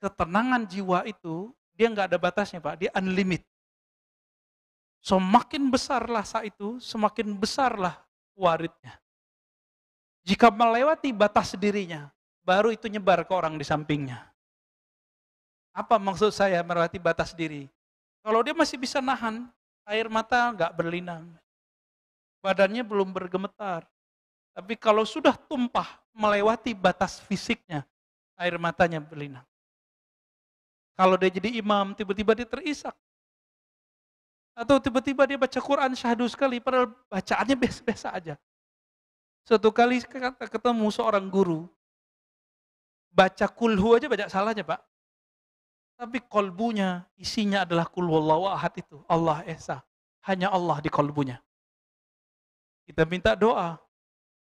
ketenangan jiwa itu, dia nggak ada batasnya Pak, dia unlimited. Semakin besarlah sa itu, semakin besarlah waridnya. Jika melewati batas dirinya, baru itu nyebar ke orang di sampingnya. Apa maksud saya melewati batas diri? Kalau dia masih bisa nahan, air mata nggak berlinang. Badannya belum bergemetar. Tapi kalau sudah tumpah melewati batas fisiknya, air matanya berlinang. Kalau dia jadi imam, tiba-tiba dia terisak. Atau tiba-tiba dia baca Quran syahdu sekali, padahal bacaannya biasa-biasa aja. Suatu kali ketemu seorang guru, baca kulhu aja baca salahnya Pak. Tapi kolbunya, isinya adalah kul huwallahu ahad itu, Allah Esa. Hanya Allah di kolbunya. Kita minta doa.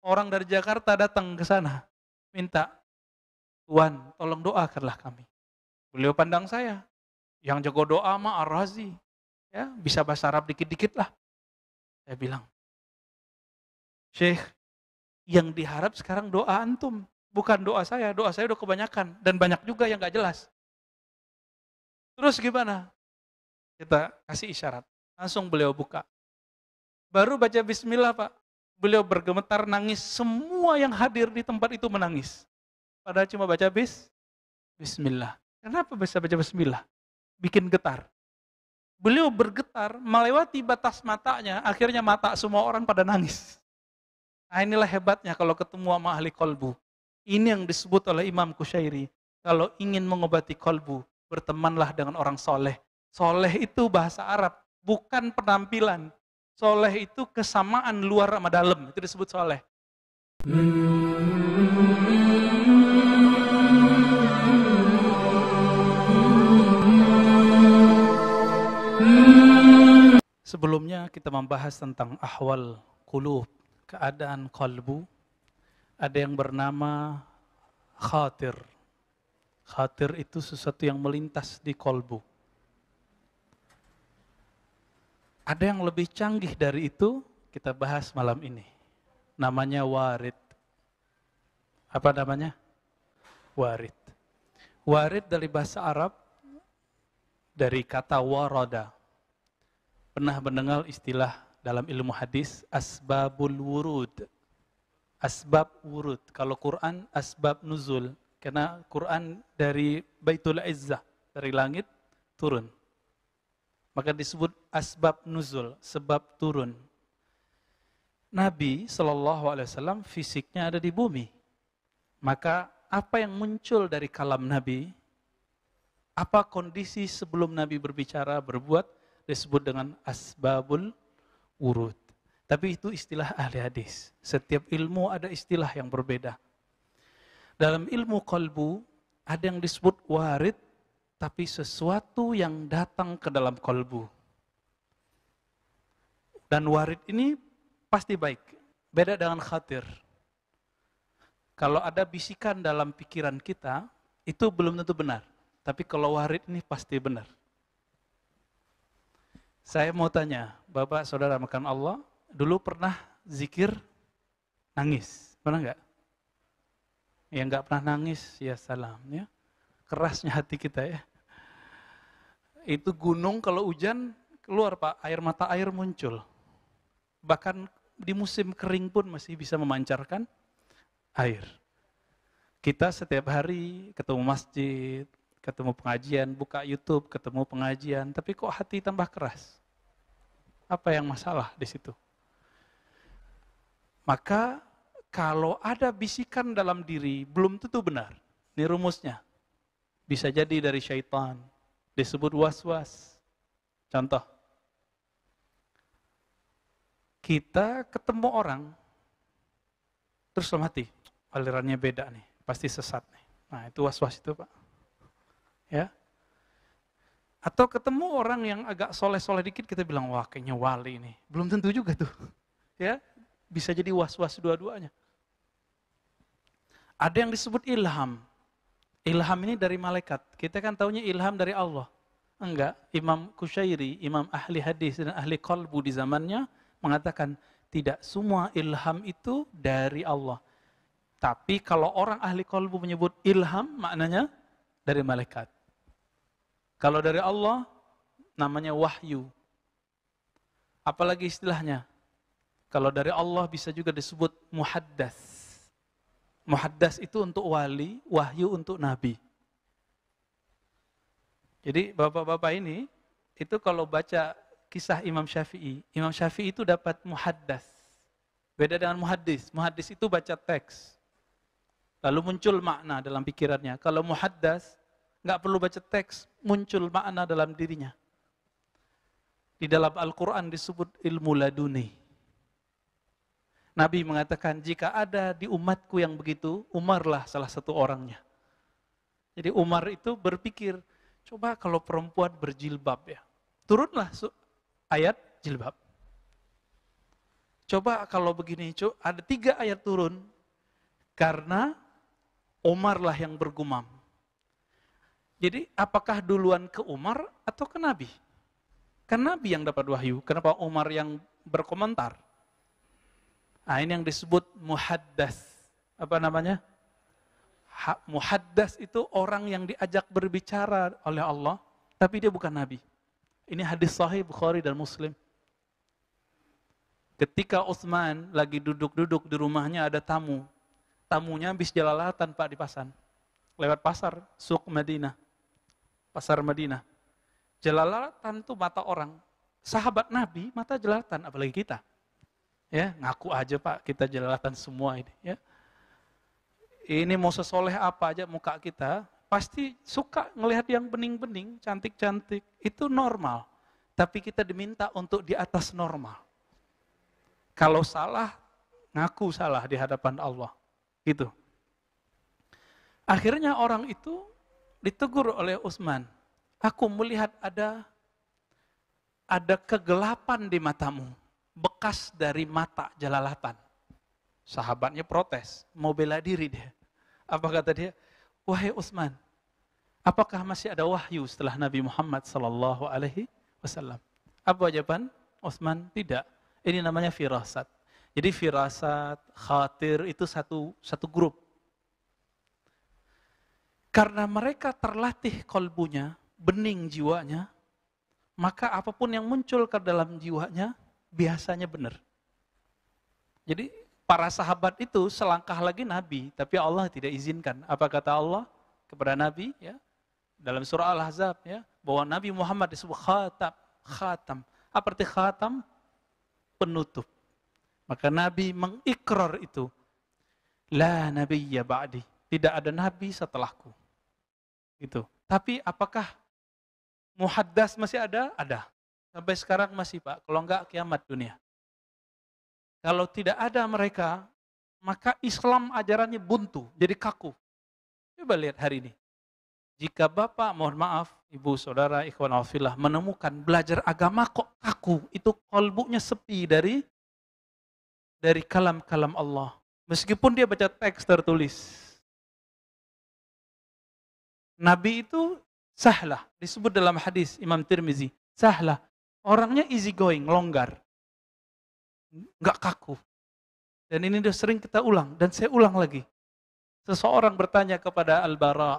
Orang dari Jakarta datang ke sana, minta, Tuhan tolong doakanlah kami. Beliau pandang saya, yang jago doa mah Ar-Razi. Ya, bisa bahasa Arab dikit-dikit lah. Saya bilang, Syekh, yang diharap sekarang doa antum, bukan doa saya udah kebanyakan, dan banyak juga yang gak jelas. Terus gimana? Kita kasih isyarat, langsung beliau buka. Baru baca bismillah Pak, beliau bergemetar nangis, semua yang hadir di tempat itu menangis. Padahal cuma baca bismillah. Kenapa bisa baca bismillah? Bikin getar. Beliau bergetar, melewati batas matanya, akhirnya mata semua orang pada nangis. Nah inilah hebatnya kalau ketemu sama ahli kolbu. Ini yang disebut oleh Imam Qushairi. Kalau ingin mengobati kolbu, bertemanlah dengan orang soleh. Soleh itu bahasa Arab, bukan penampilan. Soleh itu kesamaan luar sama dalam, itu disebut soleh. Sebelumnya kita membahas tentang ahwal qulub, keadaan qalbu. Ada yang bernama khatir. Khatir itu sesuatu yang melintas di qalbu. Ada yang lebih canggih dari itu, kita bahas malam ini. Namanya warid. Apa namanya? Warid. Warid dari bahasa Arab, dari kata warada. Pernah mendengar istilah dalam ilmu hadis asbabul wurud. Asbab wurud. Kalau Quran asbab nuzul. Karena Quran dari Baitul Izzah, dari langit turun. Maka disebut asbab nuzul, sebab turun. Nabi SAW fisiknya ada di bumi. Maka apa yang muncul dari kalam Nabi, apa kondisi sebelum Nabi berbicara, berbuat, disebut dengan asbabul wurud. Tapi itu istilah ahli hadis. Setiap ilmu ada istilah yang berbeda. Dalam ilmu qalbu ada yang disebut warid, tapi sesuatu yang datang ke dalam qalbu. Dan warid ini pasti baik. Beda dengan khatir. Kalau ada bisikan dalam pikiran kita, itu belum tentu benar. Tapi kalau warid ini pasti benar. Saya mau tanya, Bapak, Saudara makan Allah, dulu pernah zikir nangis? Pernah enggak? Yang enggak pernah nangis, ya salam. Ya. Kerasnya hati kita ya. Itu gunung kalau hujan, keluar Pak, mata air muncul. Bahkan di musim kering pun masih bisa memancarkan air. Kita setiap hari ketemu masjid, ketemu pengajian, buka YouTube, ketemu pengajian, tapi kok hati tambah keras? Apa yang masalah di situ? Maka kalau ada bisikan dalam diri, belum tentu benar. Ini rumusnya. Bisa jadi dari syaitan, disebut was-was. Contoh, kita ketemu orang, terus dalam hati, alirannya beda nih, pasti sesat nih. Nah itu was-was itu Pak. Ya. Atau ketemu orang yang agak soleh-soleh dikit, kita bilang, wah kayaknya wali nih. Belum tentu juga tuh. Ya, bisa jadi was-was dua-duanya. Ada yang disebut ilham. Ilham ini dari malaikat. Kita kan taunya ilham dari Allah. Enggak, Imam Qushairi, imam ahli hadis dan ahli qalbu di zamannya, mengatakan, tidak semua ilham itu dari Allah. Tapi kalau orang ahli qalbu menyebut ilham, maknanya dari malaikat. Kalau dari Allah, namanya wahyu. Apalagi istilahnya? Kalau dari Allah bisa juga disebut muhaddas. Muhaddas itu untuk wali, wahyu untuk nabi. Jadi bapak-bapak ini, itu kalau baca kisah Imam Syafi'i itu dapat muhaddas. Beda dengan muhaddis. Muhaddis itu baca teks. Lalu muncul makna dalam pikirannya. Kalau muhaddas, nggak perlu baca teks, muncul makna dalam dirinya. Di dalam Al-Quran disebut ilmu laduni. Nabi mengatakan, jika ada di umatku yang begitu, Umarlah salah satu orangnya. Jadi Umar itu berpikir, coba kalau perempuan berjilbab ya. Turunlah ayat jilbab. Coba kalau begini, ada 3 ayat turun. Karena Umarlah yang bergumam. Jadi apakah duluan ke Umar atau ke Nabi? Kan Nabi yang dapat wahyu, kenapa Umar yang berkomentar? Nah, ini yang disebut muhaddas. Apa namanya? Muhaddas itu orang yang diajak berbicara oleh Allah, tapi dia bukan Nabi. Ini hadis sahih Bukhari dan Muslim. Ketika Utsman lagi duduk-duduk di rumahnya ada tamu. Tamunya habis jalalatan Pak di pasar. Lewat pasar, Suq Madinah. Pasar Madinah. Jalalatan itu mata orang. Sahabat Nabi, mata jelalatan, apalagi kita. Ya, ngaku aja Pak, kita jelalatan semua ini. Ya. Ini mau sesoleh apa aja muka kita, pasti suka ngelihat yang bening-bening, cantik-cantik. Itu normal. Tapi kita diminta untuk di atas normal. Kalau salah, ngaku salah di hadapan Allah. Gitu. Akhirnya orang itu ditegur oleh Utsman. Aku melihat ada kegelapan di matamu, bekas dari mata jelalatan. Sahabatnya protes, mau bela diri dia. Apa kata dia? Wahai Utsman, apakah masih ada wahyu setelah Nabi Muhammad SAW? Apa jawaban Utsman? Tidak. Ini namanya firasat. Jadi firasat, khatir itu satu grup. Karena mereka terlatih kolbunya, bening jiwanya, maka apapun yang muncul ke dalam jiwanya, biasanya benar. Jadi para sahabat itu selangkah lagi Nabi, tapi Allah tidak izinkan. Apa kata Allah kepada Nabi? Ya, dalam surah Al-Ahzab, ya, bahwa Nabi Muhammad disebut khatam. Apa arti khatam? Penutup. Maka Nabi mengikrar itu. La nabiyya ba'di. Tidak ada nabi setelahku. Gitu. Tapi apakah muhaddas masih ada? Ada. Sampai sekarang masih Pak. Kalau enggak kiamat dunia. Kalau tidak ada mereka, maka Islam ajarannya buntu. Jadi kaku. Coba lihat hari ini. Jika Bapak, mohon maaf, Ibu, Saudara, Ikhwan Al-Filah, menemukan belajar agama kok kaku. Itu kolbunya sepi dari kalam-kalam Allah. Meskipun dia baca teks tertulis. Nabi itu sahlah, disebut dalam hadis Imam Tirmizi. Sahlah, orangnya easy going, longgar. Enggak kaku. Dan ini sudah sering kita ulang, dan saya ulang lagi. Seseorang bertanya kepada Al-Bara,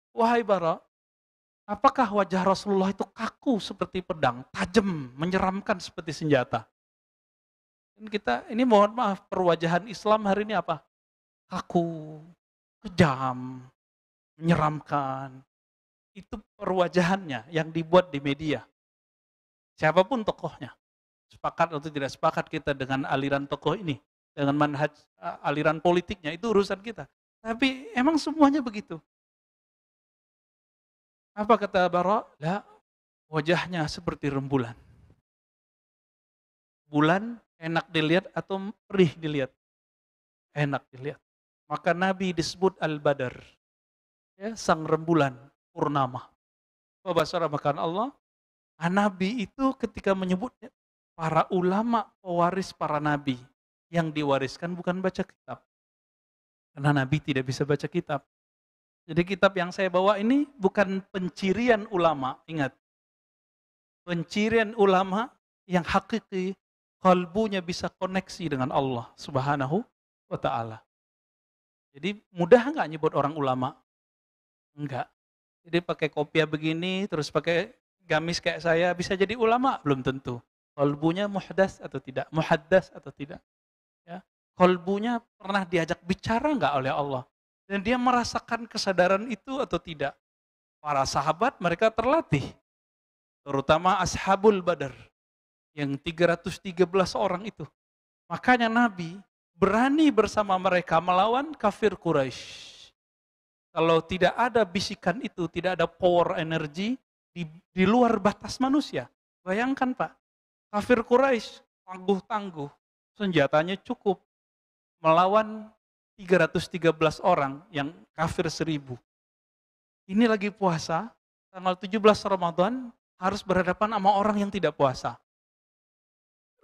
wahai Bara, apakah wajah Rasulullah itu kaku seperti pedang, tajam, menyeramkan seperti senjata? Dan kita, ini mohon maaf, perwajahan Islam hari ini apa? Kaku, kejam, menyeramkan. Itu perwajahannya yang dibuat di media. Siapapun tokohnya. Sepakat atau tidak sepakat kita dengan aliran tokoh ini. Dengan manhaj aliran politiknya, itu urusan kita. Tapi emang semuanya begitu. Apa kata Bara? Lah, wajahnya seperti rembulan. Bulan enak dilihat atau perih dilihat? Enak dilihat. Maka Nabi disebut Al-Badar. Ya, sang rembulan, purnama. Bahasa makan Allah, Nabi itu ketika menyebutnya, para ulama pewaris para nabi. Yang diwariskan bukan baca kitab. Karena Nabi tidak bisa baca kitab. Jadi kitab yang saya bawa ini bukan pencirian ulama, ingat. Pencirian ulama yang hakiki, kalbunya bisa koneksi dengan Allah Subhanahu wa ta'ala. Jadi mudah nggak nyebut orang ulama? Enggak. Jadi pakai kopiah begini, terus pakai gamis kayak saya, bisa jadi ulama? Belum tentu. Kolbunya muhdas atau tidak? Muhaddas atau tidak? Ya. Kolbunya pernah diajak bicara enggak oleh Allah? Dan dia merasakan kesadaran itu atau tidak? Para sahabat mereka terlatih. Terutama Ashabul Badar. Yang 313 orang itu. Makanya Nabi berani bersama mereka melawan kafir Quraisy. Kalau tidak ada bisikan itu, tidak ada power energi di luar batas manusia. Bayangkan Pak, kafir Quraisy tangguh-tangguh, senjatanya cukup melawan 313 orang yang kafir 1000. Ini lagi puasa, tanggal 17 Ramadan harus berhadapan sama orang yang tidak puasa.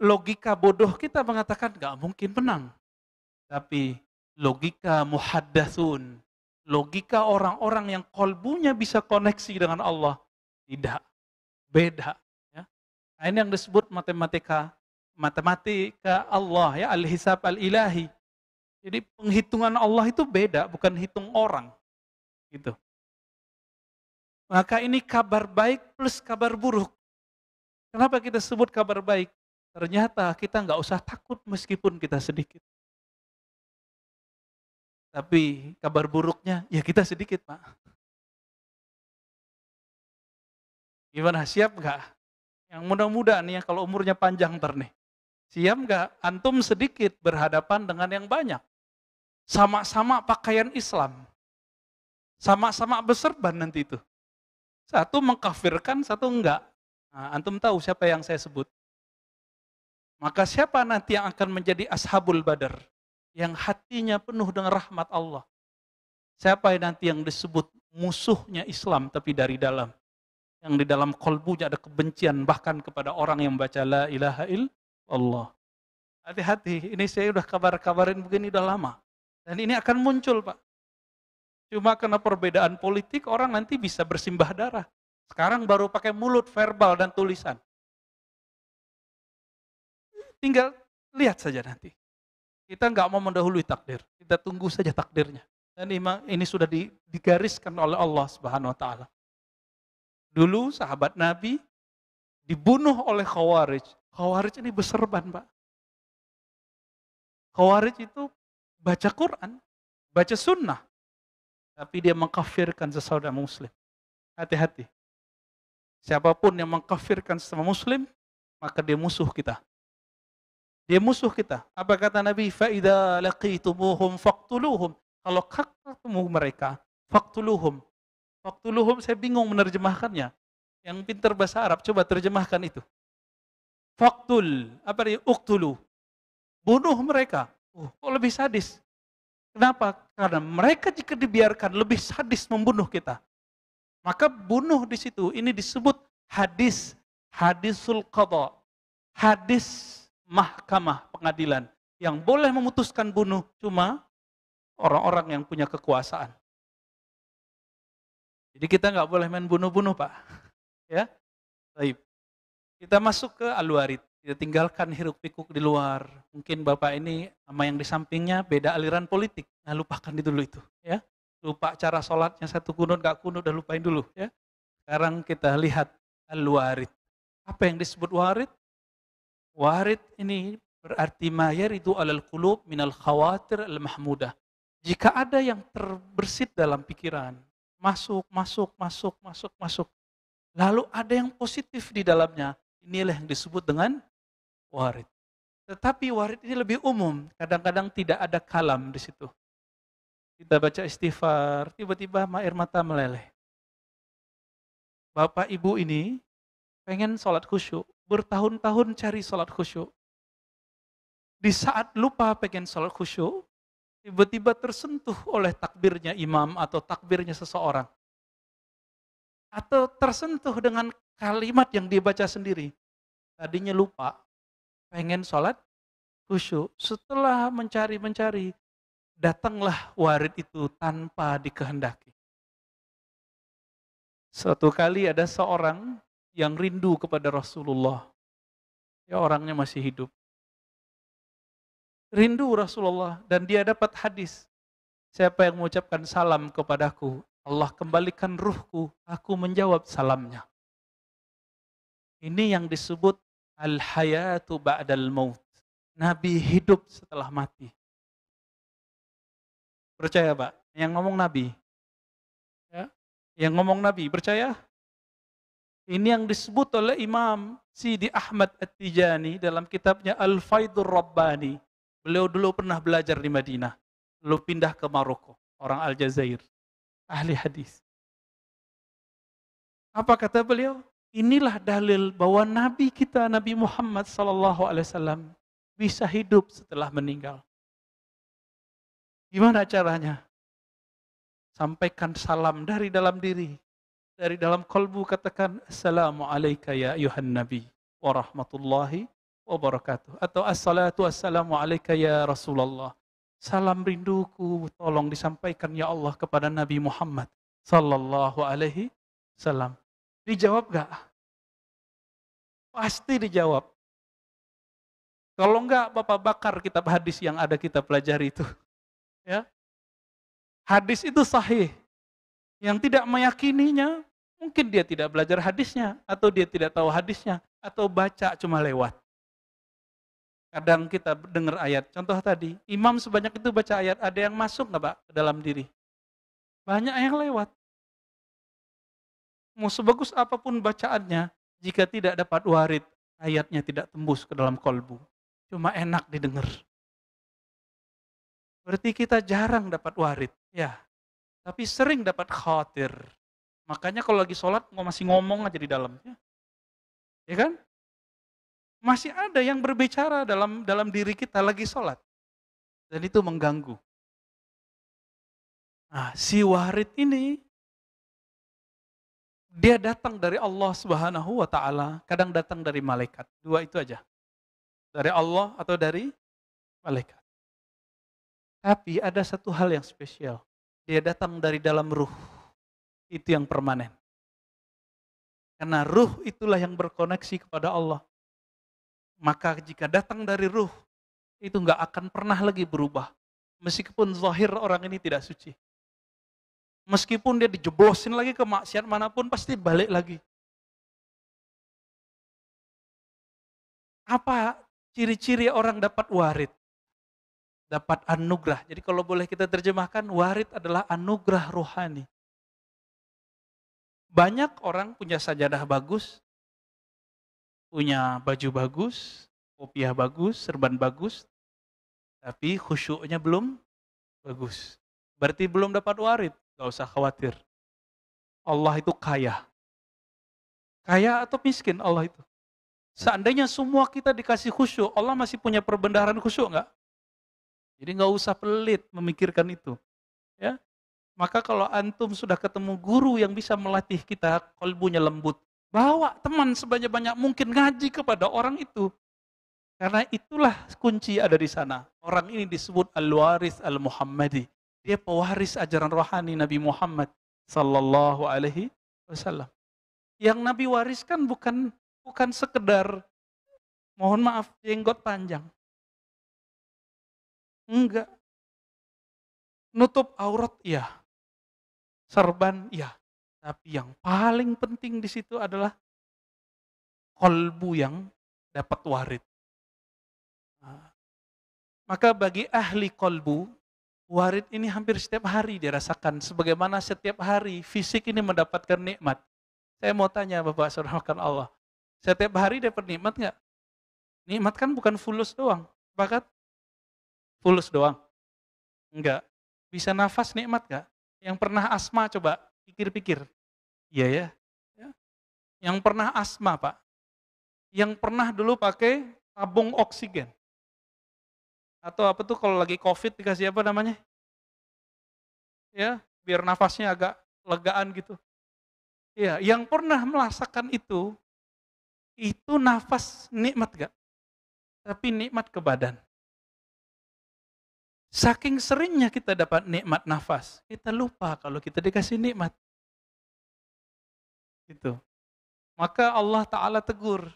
Logika bodoh kita mengatakan gak mungkin menang. Tapi logika muhaddatsun, logika orang-orang yang kolbunya bisa koneksi dengan Allah, tidak, beda. Ya. Nah, ini yang disebut matematika Allah, ya, al-hisab al-ilahi. Jadi penghitungan Allah itu beda, bukan hitung orang. Gitu. Maka ini kabar baik plus kabar buruk. Kenapa kita sebut kabar baik? Ternyata kita nggak usah takut meskipun kita sedikit. Tapi kabar buruknya, ya kita sedikit Pak. Gimana, siap nggak? Yang muda-muda nih ya, kalau umurnya panjang ntar nih. Siap nggak? Antum sedikit berhadapan dengan yang banyak. Sama-sama pakaian Islam. Sama-sama berserban nanti itu. Satu mengkafirkan, satu enggak. Nah, antum tahu siapa yang saya sebut? Maka siapa nanti yang akan menjadi Ashabul Badar? Yang hatinya penuh dengan rahmat Allah. Siapa yang nanti yang disebut musuhnya Islam tapi dari dalam? Yang di dalam kolbunya ada kebencian bahkan kepada orang yang baca la ilaha illallah. Hati-hati, ini saya udah kabar-kabarin begini udah lama. Dan ini akan muncul Pak. Cuma karena perbedaan politik orang nanti bisa bersimbah darah. Sekarang baru pakai mulut, verbal dan tulisan. Tinggal lihat saja nanti. Kita nggak mau mendahului takdir, kita tunggu saja takdirnya. Dan ini sudah digariskan oleh Allah Subhanahu Wa Taala. Dulu sahabat Nabi dibunuh oleh Khawarij. Khawarij ini berserban Pak. Khawarij itu baca Quran, baca sunnah. Tapi dia mengkafirkan sesaudara muslim. Hati-hati. Siapapun yang mengkafirkan sesama muslim, maka dia musuh kita. Dia musuh kita. Apa kata Nabi? Fa'idha laqitumuhum faqtuluhum. Kalau ketemu mereka, faqtuluhum. Faqtuluhum saya bingung menerjemahkannya. Yang pintar bahasa Arab, coba terjemahkan itu. Faqtul, apa dia? Uqtulu. Bunuh mereka. Kok lebih sadis? Kenapa? Karena mereka jika dibiarkan lebih sadis membunuh kita. Maka bunuh di situ. Ini disebut hadisul qadha. Hadis mahkamah pengadilan. Yang boleh memutuskan bunuh cuma orang-orang yang punya kekuasaan. Jadi kita nggak boleh main bunuh-bunuh Pak. Ya, baik. Kita masuk ke Al-Warid. Kita tinggalkan hiruk pikuk di luar. Mungkin Bapak ini sama yang di sampingnya beda aliran politik. Nah lupakan dulu itu. Ya, lupa cara sholatnya satu kunut nggak kunut, udah lupain dulu. Ya. Sekarang kita lihat Al-Warid. Apa yang disebut warid? Warid ini berarti ma yaridu alal qulub minal khawatir al-mahmudah. Jika ada yang terbersit dalam pikiran, masuk. Lalu ada yang positif di dalamnya. Inilah yang disebut dengan warid. Tetapi warid ini lebih umum. Kadang-kadang tidak ada kalam di situ. Kita baca istighfar, tiba-tiba air mata meleleh. Bapak ibu ini pengen sholat khusyuk. Bertahun-tahun cari sholat khusyuk. Di saat lupa pengen sholat khusyuk, tiba-tiba tersentuh oleh takbirnya imam atau takbirnya seseorang. Atau tersentuh dengan kalimat yang dibaca sendiri. Tadinya lupa, pengen sholat khusyuk. Setelah mencari, datanglah warid itu tanpa dikehendaki. Suatu kali ada seorang yang rindu kepada Rasulullah. Ya orangnya masih hidup. Rindu Rasulullah dan dia dapat hadis. Siapa yang mengucapkan salam kepadaku, Allah kembalikan ruhku, aku menjawab salamnya. Ini yang disebut al-hayatu ba'dal maut. Nabi hidup setelah mati. Percaya Pak? Yang ngomong Nabi. Ya. Yang ngomong Nabi, percaya? Ini yang disebut oleh Imam Sidi Ahmad At-Tijani dalam kitabnya Al-Faidur Rabbani. Beliau dulu pernah belajar di Madinah, lalu pindah ke Maroko, orang Aljazair, ahli hadis. Apa kata beliau? Inilah dalil bahwa Nabi kita, Nabi Muhammad SAW, bisa hidup setelah meninggal. Gimana caranya? Sampaikan salam dari dalam diri. Dari dalam kalbu katakan, Assalamualaikum ya ayuhan Nabi wa rahmatullahi wa barakatuh. Atau assalatu wassalamu alaika ya Rasulullah. Salam rinduku tolong disampaikan ya Allah kepada Nabi Muhammad sallallahu alaihi wasallam. Dijawab gak? Pasti dijawab. Kalau enggak, Bapak bakar kitab hadis yang ada kita pelajari itu. Ya. Hadis itu sahih. Yang tidak meyakininya, mungkin dia tidak belajar hadisnya, atau dia tidak tahu hadisnya, atau baca cuma lewat. Kadang kita dengar ayat, contoh tadi, imam sebanyak itu baca ayat, ada yang masuk nggak Pak ke dalam diri? Banyak yang lewat. Mau sebagus apapun bacaannya, jika tidak dapat warid, ayatnya tidak tembus ke dalam kolbu. Cuma enak didengar. Berarti kita jarang dapat warid, ya. Tapi sering dapat khawatir. Makanya kalau lagi sholat, masih ngomong aja di dalam. Ya kan? Masih ada yang berbicara dalam diri kita lagi sholat. Dan itu mengganggu. Nah, si warid ini, dia datang dari Allah Subhanahu wa Ta'ala, kadang datang dari malaikat. Dua itu aja. Dari Allah atau dari malaikat. Tapi ada satu hal yang spesial. Dia datang dari dalam ruh. Itu yang permanen. Karena ruh itulah yang berkoneksi kepada Allah. Maka jika datang dari ruh, itu nggak akan pernah lagi berubah. Meskipun zahir orang ini tidak suci. Meskipun dia dijeblosin lagi ke maksiat manapun, pasti balik lagi. Apa ciri-ciri orang dapat warid? Dapat anugerah. Jadi kalau boleh kita terjemahkan, warid adalah anugerah rohani. Banyak orang punya sajadah bagus, punya baju bagus, kopiah bagus, serban bagus, tapi khusyuknya belum bagus. Berarti belum dapat warid, gak usah khawatir. Allah itu kaya. Kaya atau miskin Allah itu? Seandainya semua kita dikasih khusyuk, Allah masih punya perbendaharaan khusyuk nggak? Jadi nggak usah pelit memikirkan itu. Ya, maka kalau antum sudah ketemu guru yang bisa melatih kita, kalbunya lembut, bawa teman sebanyak-banyak mungkin ngaji kepada orang itu. Karena itulah kunci ada di sana. Orang ini disebut al-waris al-Muhammadi. Dia pewaris ajaran rohani Nabi Muhammad sallallahu alaihi wasallam. Yang Nabi wariskan bukan sekedar, mohon maaf, jenggot panjang. Enggak. Nutup aurat, iya. Serban, iya. Tapi yang paling penting di situ adalah kolbu yang dapat warid. Nah, maka bagi ahli kolbu, warid ini hampir setiap hari dirasakan. Sebagaimana setiap hari fisik ini mendapatkan nikmat. Saya mau tanya Bapak Saudara Allah, setiap hari dapat nikmat nggak? Nikmat kan bukan fulus doang. Bahkan fulus doang? Enggak. Bisa nafas nikmat nggak? Yang pernah asma coba pikir-pikir. Iya ya. Yang pernah asma Pak. Yang pernah dulu pakai tabung oksigen. Atau apa tuh kalau lagi COVID dikasih apa namanya? Ya, biar nafasnya agak legaan gitu. Ya, yang pernah merasakan itu nafas nikmat gak? Tapi nikmat ke badan. Saking seringnya kita dapat nikmat nafas, kita lupa kalau kita dikasih nikmat. Gitu. Maka Allah Ta'ala tegur,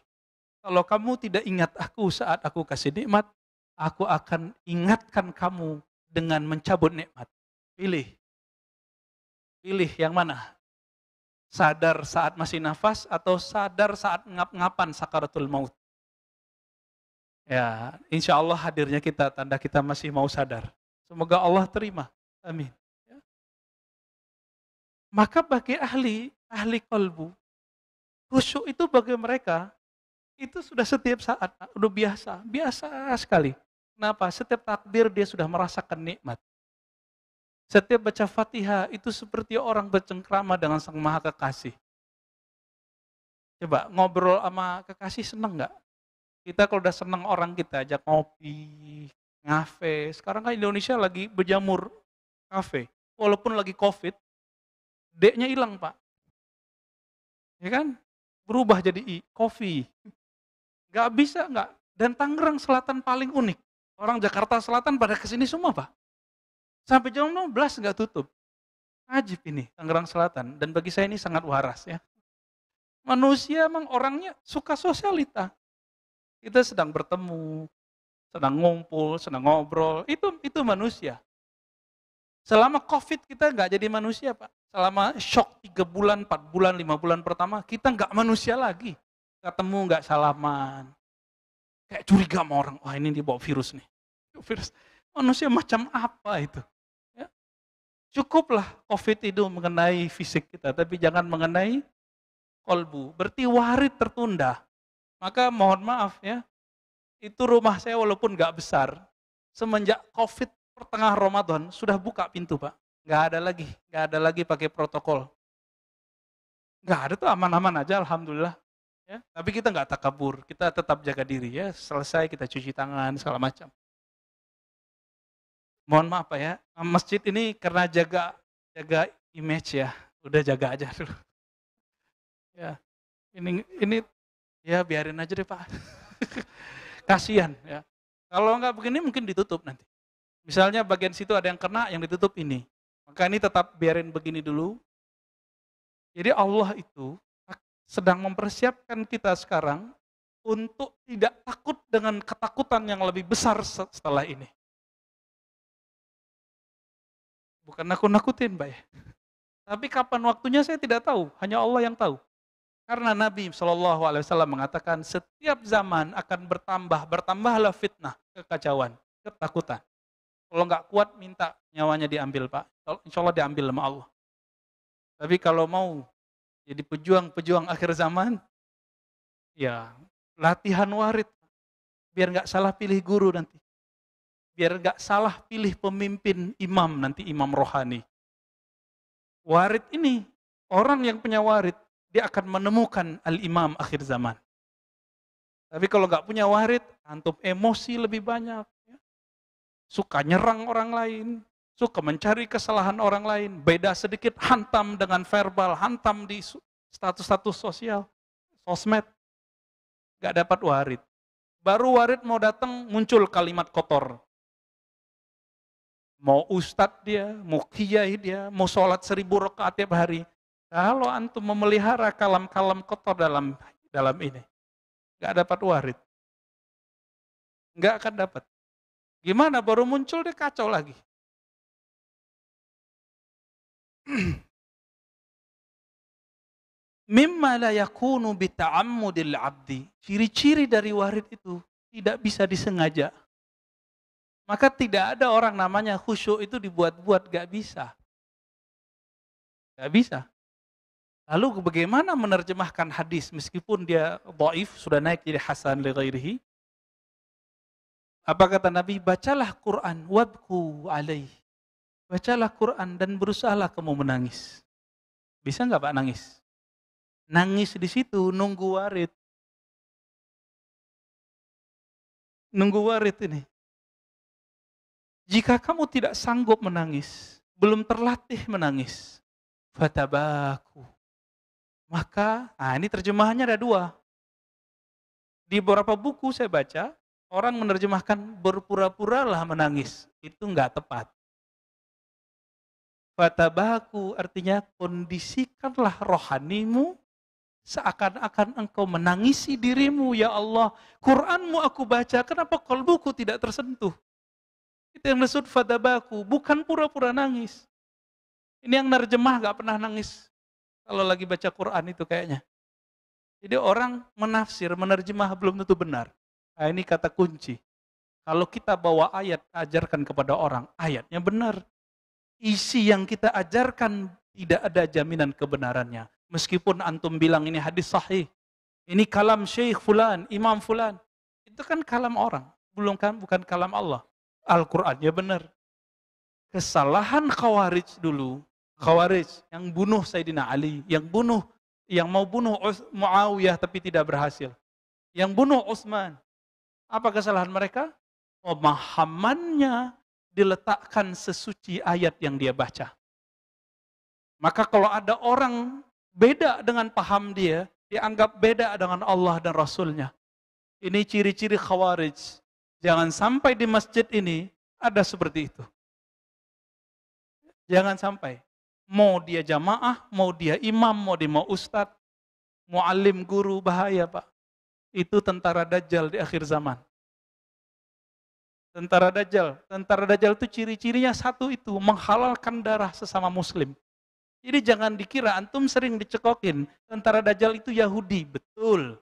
kalau kamu tidak ingat aku saat aku kasih nikmat, aku akan ingatkan kamu dengan mencabut nikmat. Pilih. Pilih yang mana? Sadar saat masih nafas atau sadar saat ngap-ngapan sakaratul maut? Ya, insya Allah hadirnya kita tanda kita masih mau sadar. Semoga Allah terima. Amin. Ya. Maka bagi ahli qalbu, khusyuk itu bagi mereka itu sudah setiap saat, udah biasa sekali. Kenapa? Setiap takbir dia sudah merasakan nikmat. Setiap baca Fatihah itu seperti orang bercengkrama dengan Sang Maha Kekasih. Coba ngobrol sama kekasih seneng nggak? Kita kalau udah seneng orang kita ajak ngopi, ngafe. Sekarang kan Indonesia lagi berjamur kafe. Walaupun lagi COVID, D-nya hilang Pak. Ya kan? Berubah jadi I, coffee. Nggak bisa, nggak. Dan Tangerang Selatan paling unik. Orang Jakarta Selatan pada kesini semua Pak. Sampai jam 12 nggak tutup. Ajib ini, Tangerang Selatan. Dan bagi saya ini sangat waras ya. Manusia emang orangnya suka sosialita. Kita sedang bertemu, sedang ngumpul, sedang ngobrol. Itu manusia. Selama COVID kita nggak jadi manusia Pak. Selama shock 3 bulan, 4 bulan, 5 bulan pertama, kita nggak manusia lagi. Ketemu nggak salaman. Kayak curiga sama orang, wah ini dibawa virus nih. Virus. Manusia macam apa itu? Ya. Cukuplah COVID itu mengenai fisik kita, tapi jangan mengenai kolbu. Berarti warid tertunda. Maka mohon maaf ya, itu rumah saya walaupun nggak besar, semenjak COVID pertengahan Ramadan sudah buka pintu Pak. Nggak ada lagi pakai protokol. Nggak ada tuh aman-aman aja Alhamdulillah. Ya, tapi kita nggak takabur, kita tetap jaga diri ya. Selesai kita cuci tangan segala macam. Mohon maaf Pak ya, masjid ini karena jaga image ya, udah jaga aja dulu. Ya, ini ya biarin aja deh Pak. Kasihan ya. Kalau nggak begini mungkin ditutup nanti. Misalnya bagian situ ada yang kena, yang ditutup ini. Maka ini tetap biarin begini dulu. Jadi Allah itu sedang mempersiapkan kita sekarang untuk tidak takut dengan ketakutan yang lebih besar setelah ini. Bukan nakut-nakutin, Mbak ya. Tapi kapan waktunya saya tidak tahu, hanya Allah yang tahu. Karena Nabi SAW mengatakan setiap zaman akan bertambahlah fitnah, kekacauan, ketakutan. Kalau nggak kuat minta nyawanya diambil Pak, insya Allah diambil sama Allah. Tapi kalau mau jadi pejuang akhir zaman, ya latihan warid, biar nggak salah pilih guru nanti. Biar nggak salah pilih pemimpin imam nanti, imam rohani. Warid ini, orang yang punya warid, dia akan menemukan al-imam akhir zaman. Tapi kalau nggak punya warid, antum emosi lebih banyak. Ya. Suka nyerang orang lain, suka mencari kesalahan orang lain, beda sedikit hantam dengan verbal, hantam di status-status sosial, sosmed. Nggak dapat warid. Baru warid mau datang, muncul kalimat kotor. Mau ustadz dia, mau kiai dia, mau sholat 1000 rakaat tiap hari. Kalau antum memelihara kalam-kalam kotor dalam ini, nggak dapat warid. Nggak akan dapat. Gimana baru muncul dia kacau lagi. Mimma la yakunu bita'ammudil abdi. Ciri-ciri dari warid itu tidak bisa disengaja. Maka tidak ada orang namanya khusyuk itu dibuat-buat, gak bisa. Gak bisa. Lalu bagaimana menerjemahkan hadis meskipun dia dhaif, sudah naik jadi hasan li ghairihi? Apa kata Nabi? Bacalah Quran, wabku alaih. Bacalah Quran dan berusahalah kamu menangis. Bisa nggak Pak nangis? Nangis di situ nunggu warid. Nunggu warid ini. Jika kamu tidak sanggup menangis, belum terlatih menangis, fatabaku. Maka, ini terjemahannya ada 2. Di beberapa buku saya baca, orang menerjemahkan berpura-puralah menangis. Itu enggak tepat. Fatabaku artinya kondisikanlah rohanimu seakan-akan engkau menangisi dirimu, ya Allah. Quranmu aku baca, kenapa qalbuku tidak tersentuh? Itu yang disebut fatabaku, bukan pura-pura nangis. Ini yang nerjemah gak pernah nangis kalau lagi baca Quran itu kayaknya. Jadi orang menafsir, menerjemah belum tentu benar. Nah, ini kata kunci. Kalau kita bawa ayat, ajarkan kepada orang, ayatnya benar. Isi yang kita ajarkan tidak ada jaminan kebenarannya. Meskipun antum bilang ini hadis sahih, ini kalam syekh fulan, imam fulan. Itu kan kalam orang, bukan kalam Allah. Al-Qur'annya benar. Kesalahan Khawarij dulu, Khawarij yang bunuh Sayyidina Ali, yang mau bunuh Muawiyah tapi tidak berhasil. Yang bunuh Utsman. Apa kesalahan mereka? Pemahamannya diletakkan sesuci ayat yang dia baca. Maka kalau ada orang beda dengan paham dia, dianggap beda dengan Allah dan Rasulnya. Ini ciri-ciri Khawarij. Jangan sampai di masjid ini ada seperti itu. Jangan sampai. Mau dia jamaah, mau dia imam, mau ustadz, muallim, guru, bahaya Pak. Itu tentara Dajjal di akhir zaman. Tentara Dajjal itu ciri-cirinya satu itu, menghalalkan darah sesama muslim. Jadi jangan dikira antum sering dicekokin, tentara Dajjal itu Yahudi, betul.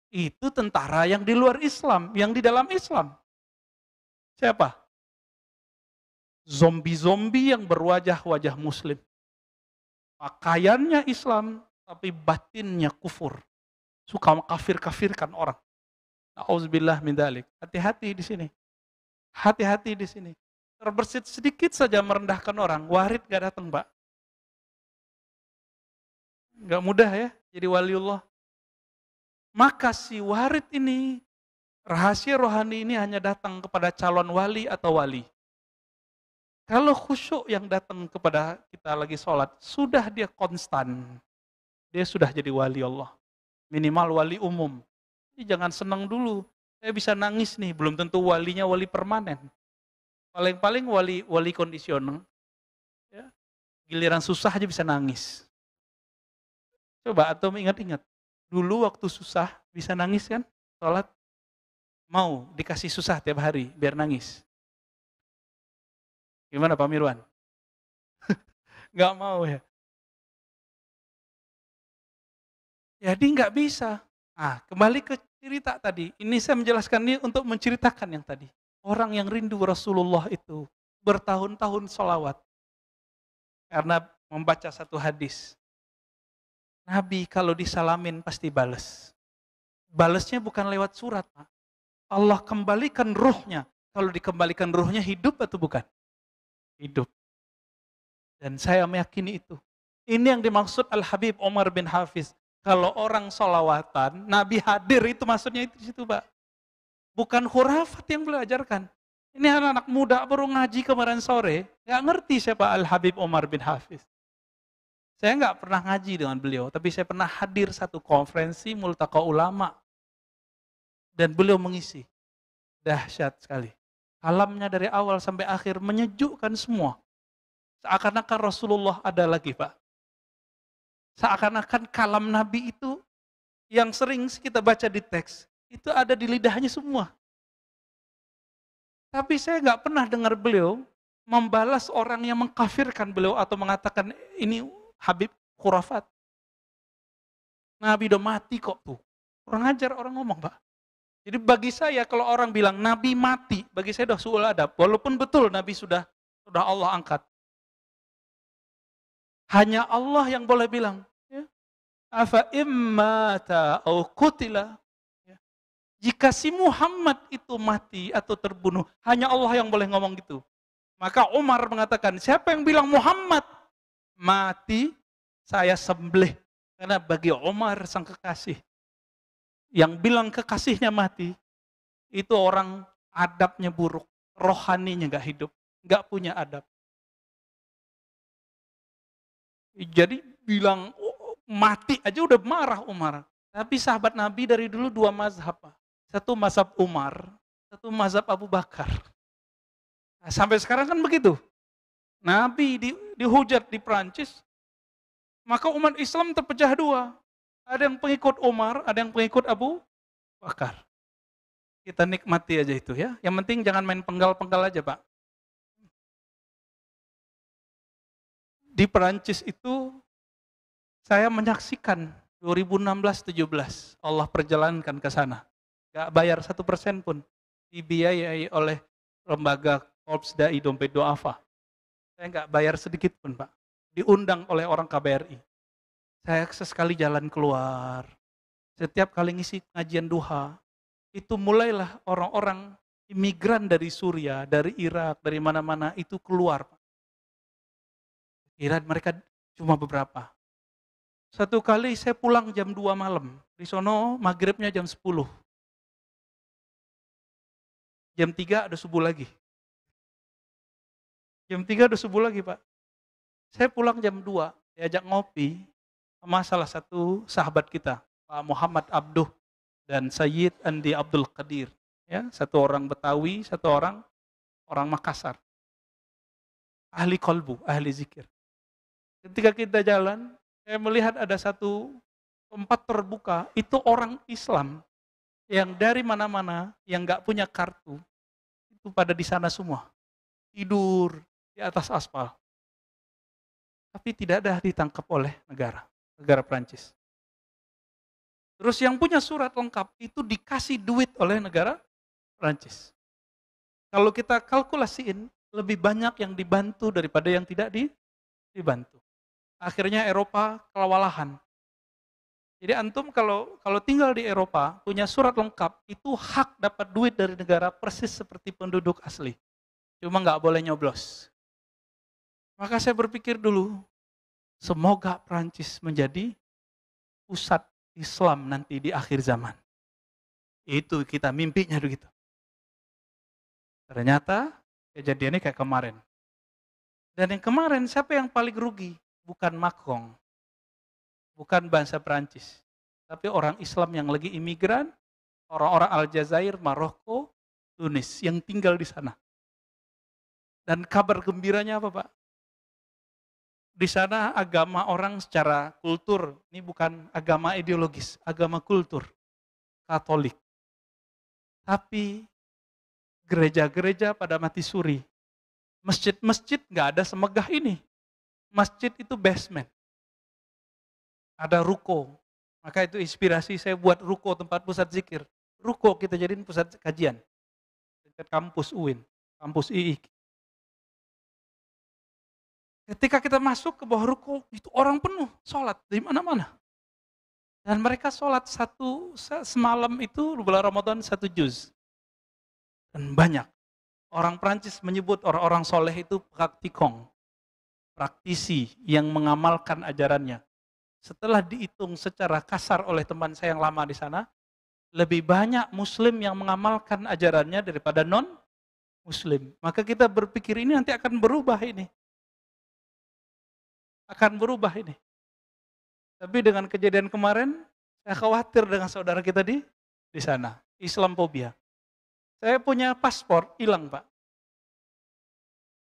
Itu tentara yang di luar Islam, yang di dalam Islam. Siapa? Zombie-zombie yang berwajah-wajah muslim. Pakaiannya Islam, tapi batinnya kufur. Suka mengkafir-kafirkan orang. Auzubillah min dzalik. Hati-hati di sini. Hati-hati di sini. Terbersit sedikit saja merendahkan orang, warid gak datang, Pak. Gak mudah ya jadi waliullah. Maka si warid ini, rahasia rohani ini hanya datang kepada calon wali atau wali. Kalau khusyuk yang datang kepada kita lagi sholat, sudah dia konstan. Dia sudah jadi wali Allah. Minimal wali umum. Jadi jangan senang dulu. Saya bisa nangis nih, belum tentu walinya wali permanen. Paling-paling wali kondisional. Ya. Giliran susah aja bisa nangis. Coba atau ingat-ingat. Dulu waktu susah bisa nangis kan? Sholat. Mau dikasih susah tiap hari biar nangis. Gimana Pak Mirwan? Nggak mau ya? Jadi nggak bisa. Nah, kembali ke cerita tadi. Ini saya menjelaskan ini untuk menceritakan yang tadi. Orang yang rindu Rasulullah itu bertahun-tahun sholawat. Karena membaca satu hadis. Nabi kalau disalamin pasti balas. Balasnya bukan lewat surat, Pak. Allah kembalikan ruhnya. Kalau dikembalikan ruhnya hidup atau bukan? Hidup. Dan saya meyakini itu. Ini yang dimaksud Al-Habib Umar bin Hafiz. Kalau orang sholawatan, Nabi hadir itu maksudnya itu situ, Pak. Bukan khurafat yang beliau ajarkan. Ini anak-anak muda baru ngaji kemarin sore, nggak ngerti siapa Al-Habib Umar bin Hafiz. Saya nggak pernah ngaji dengan beliau, tapi saya pernah hadir satu konferensi multaqa ulama. Dan beliau mengisi. Dahsyat sekali. Kalamnya dari awal sampai akhir menyejukkan semua. Seakan-akan Rasulullah ada lagi, Pak. Seakan-akan kalam Nabi itu yang sering kita baca di teks, itu ada di lidahnya semua. Tapi saya nggak pernah dengar beliau membalas orang yang mengkafirkan beliau atau mengatakan ini Habib khurafat. Nabi udah mati kok tuh. Orang ajar orang ngomong, Pak. Jadi bagi saya kalau orang bilang Nabi mati, bagi saya udah suul adab. Walaupun betul Nabi sudah Allah angkat. Hanya Allah yang boleh bilang, ya, afa immata au qutila. Ya. Jika si Muhammad itu mati atau terbunuh, hanya Allah yang boleh ngomong gitu. Maka Umar mengatakan, siapa yang bilang Muhammad mati, saya sembelih. Karena bagi Umar sang kekasih, yang bilang kekasihnya mati, itu orang adabnya buruk, rohaninya gak hidup, gak punya adab. Jadi bilang mati aja udah marah Umar. Tapi sahabat Nabi dari dulu dua mazhab. Satu mazhab Umar, satu mazhab Abu Bakar. Nah, sampai sekarang kan begitu. Nabi dihujat di Perancis, maka umat Islam terpecah dua. Ada yang pengikut Umar, ada yang pengikut Abu Bakar. Kita nikmati aja itu ya. Yang penting jangan main penggal-penggal aja Pak. Di Perancis itu saya menyaksikan 2016-17 Allah perjalankan ke sana. Gak bayar 1% pun. Dibiayai oleh lembaga Korps Dai Dompet Doafa. Saya nggak bayar sedikit pun, Pak. Diundang oleh orang KBRI. Saya sesekali jalan keluar. Setiap kali ngisi pengajian duha, itu mulailah orang-orang imigran dari Suriah, dari Irak, dari mana-mana itu keluar, Pak. Kira mereka cuma beberapa. Satu kali saya pulang jam 2 malam. Di sono maghribnya jam 10. Jam 3 ada subuh lagi. Jam 3 ada subuh lagi, Pak. Saya pulang jam 2, diajak ngopi sama salah satu sahabat kita, Pak Muhammad Abduh dan Sayyid Andi Abdul Qadir. Ya, satu orang Betawi, satu orang Makassar. Ahli kolbu, ahli zikir. Ketika kita jalan, saya melihat ada satu tempat terbuka, itu orang Islam yang dari mana-mana, yang nggak punya kartu, itu pada di sana semua. Tidur di atas aspal. Tapi tidak ada ditangkap oleh negara Prancis. Terus yang punya surat lengkap itu dikasih duit oleh negara Prancis. Kalau kita kalkulasiin, lebih banyak yang dibantu daripada yang tidak dibantu. Akhirnya Eropa kewalahan. Jadi antum kalau tinggal di Eropa, punya surat lengkap, itu hak dapat duit dari negara persis seperti penduduk asli. Cuma nggak boleh nyoblos. Maka saya berpikir dulu, semoga Prancis menjadi pusat Islam nanti di akhir zaman. Itu kita mimpinya begitu. Ternyata kejadiannya kayak kemarin. Dan yang kemarin siapa yang paling rugi? Bukan Macron, bukan bangsa Prancis, tapi orang Islam yang lagi imigran, orang-orang Aljazair, Maroko, Tunis yang tinggal di sana. Dan kabar gembiranya apa, Pak? Di sana agama orang secara kultur, ini bukan agama ideologis, agama kultur, Katolik. Tapi gereja-gereja pada mati suri. Masjid-masjid nggak ada semegah ini. Masjid itu basement. Ada ruko. Maka itu inspirasi saya buat ruko tempat pusat zikir. Ruko kita jadiin pusat kajian. Dekat kampus UIN, kampus II. Ketika kita masuk ke bawah ruko, itu orang penuh, sholat dari mana-mana. Dan mereka sholat semalam itu bulan Ramadan 1 juz. Dan banyak. Orang Prancis menyebut orang-orang soleh itu praktikong. Praktisi yang mengamalkan ajarannya. Setelah dihitung secara kasar oleh teman saya yang lama di sana, lebih banyak muslim yang mengamalkan ajarannya daripada non-muslim. Maka kita berpikir ini nanti akan berubah ini. Akan berubah ini. Tapi dengan kejadian kemarin, saya khawatir dengan saudara kita di sana. Islamophobia. Saya punya paspor, hilang, Pak.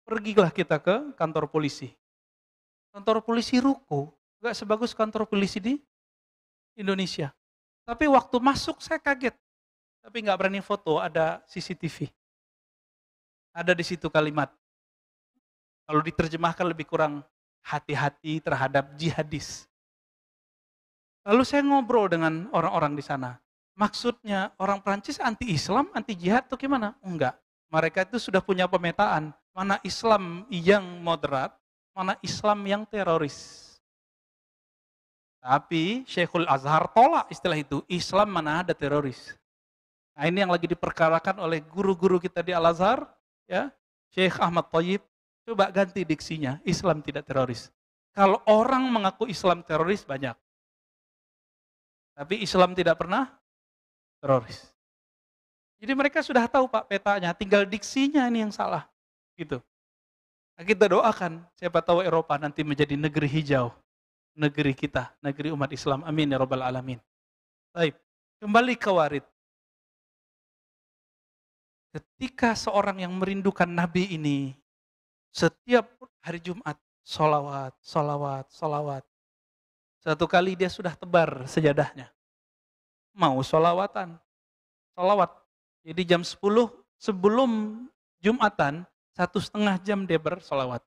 Pergilah kita ke kantor polisi. Kantor polisi ruko, nggak sebagus kantor polisi di Indonesia. Tapi waktu masuk saya kaget. Tapi nggak berani foto, ada CCTV. Ada di situ kalimat. Kalau diterjemahkan lebih kurang hati-hati terhadap jihadis. Lalu saya ngobrol dengan orang-orang di sana. Maksudnya orang Prancis anti-Islam, anti-jihad atau gimana? Enggak. Mereka itu sudah punya pemetaan. Mana Islam yang moderat, mana Islam yang teroris. Tapi Syekhul Azhar tolak istilah itu. Islam mana ada teroris. Nah ini yang lagi diperkarakan oleh guru-guru kita di Al-Azhar. Ya, Syekh Ahmad Thayyib. Coba ganti diksinya, Islam tidak teroris. Kalau orang mengaku Islam teroris banyak. Tapi Islam tidak pernah teroris. Jadi mereka sudah tahu Pak petanya, tinggal diksinya ini yang salah. Gitu. Nah, kita doakan, siapa tahu Eropa nanti menjadi negeri hijau. Negeri kita, negeri umat Islam. Amin ya rabbal alamin. Baik, kembali ke warid. Ketika seorang yang merindukan Nabi ini, setiap hari Jumat, sholawat, sholawat, sholawat. Satu kali dia sudah tebar sejadahnya. Mau sholawatan, sholawat. Jadi jam 10 sebelum Jumatan, 1,5 jam dia bersolawat.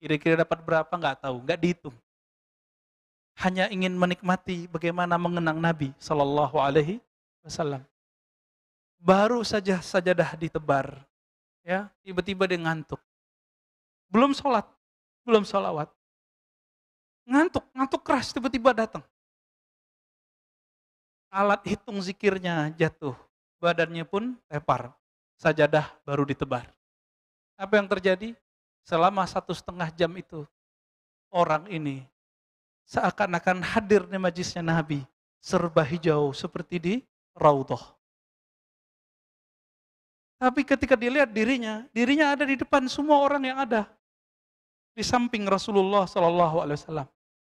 Kira-kira dapat berapa nggak tahu, nggak dihitung. Hanya ingin menikmati bagaimana mengenang Nabi Shallallahu Alaihi Wasallam. Baru saja sajadah ditebar, ya tiba-tiba dia ngantuk. Belum sholat, belum sholawat. Ngantuk keras tiba-tiba datang. Alat hitung zikirnya jatuh, badannya pun tepar. Sajadah baru ditebar. Apa yang terjadi? Selama 1,5 jam itu, orang ini seakan-akan hadir di majlisnya Nabi, serba hijau seperti di Raudhah. Tapi ketika dilihat dirinya ada di depan semua orang yang ada. Di samping Rasulullah SAW.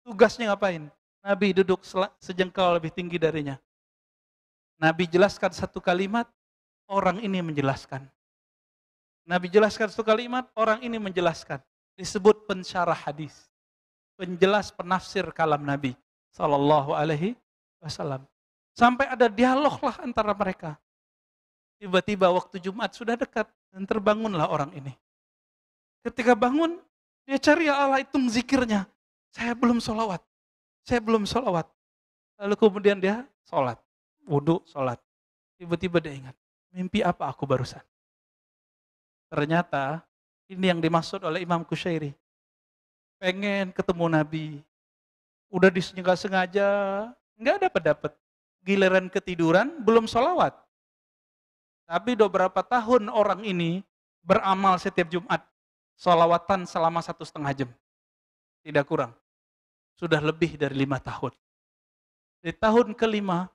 Tugasnya ngapain? Nabi duduk sejengkal lebih tinggi darinya. Nabi jelaskan satu kalimat, orang ini menjelaskan. Nabi jelaskan satu kalimat, orang ini menjelaskan. Disebut pensyarah hadis. Penjelas penafsir kalam Nabi Sallallahu Alaihi Wasallam. Sampai ada dialog lah antara mereka. Tiba-tiba waktu Jumat sudah dekat dan terbangunlah orang ini. Ketika bangun, dia cari Allah hitung zikirnya. Saya belum sholawat. Lalu kemudian dia sholat. Wudhu, sholat. Tiba-tiba dia ingat, mimpi apa aku barusan? Ternyata ini yang dimaksud oleh Imam Kusyairi. Pengen ketemu Nabi. Udah disengaja, nggak dapat. Giliran ketiduran, belum sholawat. Tapi udah berapa tahun orang ini beramal setiap Jumat. Sholawatan selama 1,5 jam. Tidak kurang. Sudah lebih dari 5 tahun. Di tahun kelima,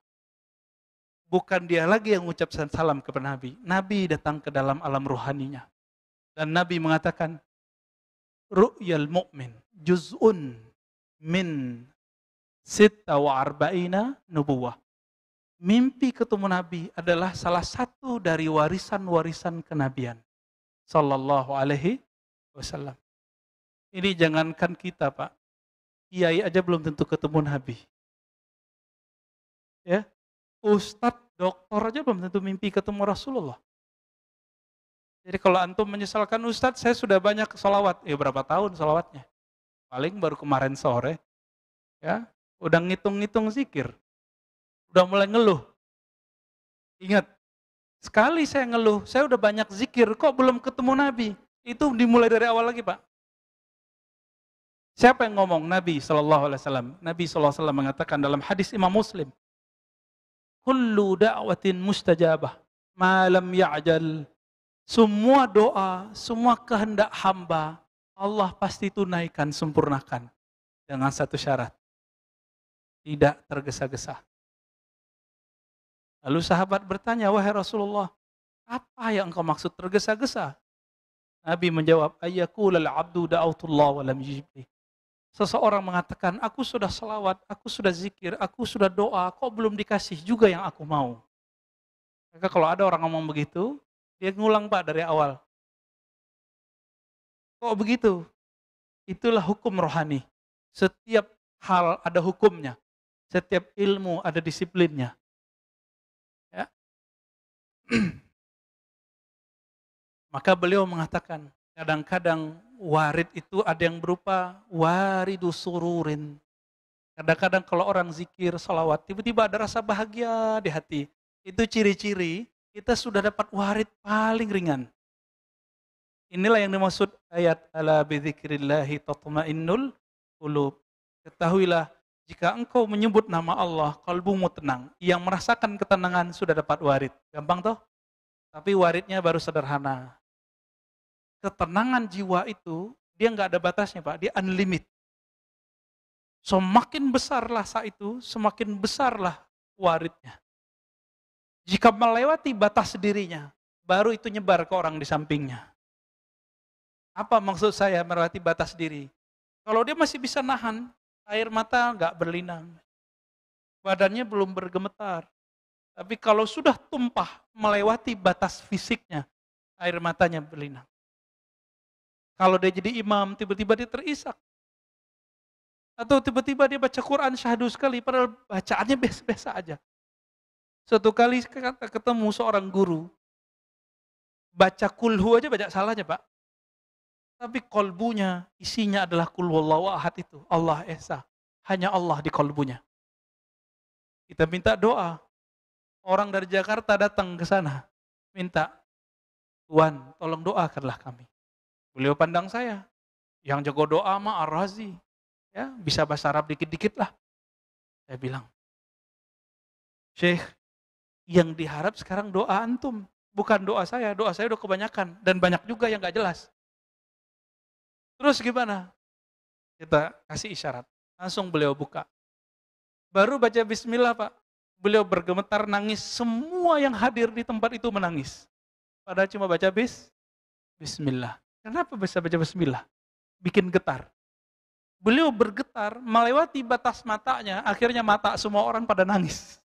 bukan dia lagi yang mengucap salam kepada Nabi. Nabi datang ke dalam alam ruhaninya. Dan Nabi mengatakan, Ru'yal mu'min juz'un min 46 nubuwah. Mimpi ketemu Nabi adalah salah satu dari warisan-warisan kenabian. Sallallahu Alaihi Wasallam. Ini jangankan kita, Pak. Kiai aja belum tentu ketemu Nabi. Ya, Ustadz, doktor aja belum tentu mimpi ketemu Rasulullah. Jadi kalau antum menyesalkan Ustadz, saya sudah banyak sholawat. Ya berapa tahun sholawatnya? Paling baru kemarin sore. Ya, udah ngitung-ngitung zikir. Udah mulai ngeluh. Ingat, sekali saya ngeluh, saya udah banyak zikir, kok belum ketemu Nabi? Itu dimulai dari awal lagi, Pak. Siapa yang ngomong? Nabi SAW. Nabi SAW mengatakan dalam hadis Imam Muslim, kullu da'watin mustajabah, malam ya'jal. Semua doa, semua kehendak hamba, Allah pasti tunaikan, sempurnakan. Dengan satu syarat. Tidak tergesa-gesa. Lalu sahabat bertanya, wahai Rasulullah, apa yang engkau maksud tergesa-gesa? Nabi menjawab, ayyaqulal abdu da'autullah wa lam yujibli. Seseorang mengatakan, aku sudah selawat, aku sudah zikir, aku sudah doa, kok belum dikasih juga yang aku mau. Maka kalau ada orang ngomong begitu, dia ngulang, Pak, dari awal. Kok begitu? Itulah hukum rohani. Setiap hal ada hukumnya. Setiap ilmu ada disiplinnya. Ya. Maka beliau mengatakan, kadang-kadang warid itu ada yang berupa waridu sururin. Kadang-kadang kalau orang zikir, salawat, tiba-tiba ada rasa bahagia di hati. Itu ciri-ciri kita sudah dapat warid paling ringan. Inilah yang dimaksud ayat ala bidzikrillahi tatma'innul qulub. Ketahuilah, jika engkau menyebut nama Allah, kalbumu tenang. Yang merasakan ketenangan sudah dapat warid. Gampang toh? Tapi waridnya baru sederhana. Ketenangan jiwa itu, dia nggak ada batasnya, Pak. Dia unlimited. Semakin besarlah rasa itu, semakin besarlah waridnya. Jika melewati batas dirinya, baru itu nyebar ke orang di sampingnya. Apa maksud saya melewati batas diri? Kalau dia masih bisa nahan, air mata nggak berlinang. Badannya belum bergemetar. Tapi kalau sudah tumpah melewati batas fisiknya, air matanya berlinang. Kalau dia jadi imam, tiba-tiba dia terisak. Atau tiba-tiba dia baca Quran syahdu sekali, padahal bacaannya biasa-biasa aja. Suatu kali ketemu seorang guru, baca kulhu aja baca salahnya, Pak. Tapi kolbunya, isinya adalah kul wallahu ahad itu. Allah Esa. Hanya Allah di kolbunya. Kita minta doa. Orang dari Jakarta datang ke sana. Minta, Tuhan tolong doakanlah kami. Beliau pandang saya. Yang jago doa mah Ar-Razi. Ya, bisa bahasa Arab dikit-dikit lah. Saya bilang, Syekh, yang diharap sekarang doa antum. Bukan doa saya udah kebanyakan. Dan banyak juga yang gak jelas. Terus gimana? Kita kasih isyarat. Langsung beliau buka. Baru baca bismillah Pak. Beliau bergemetar nangis. Semua yang hadir di tempat itu menangis. Padahal cuma baca bismillah. Kenapa bisa baca bismillah? Bikin getar. Beliau bergetar melewati batas matanya. Akhirnya mata semua orang pada nangis.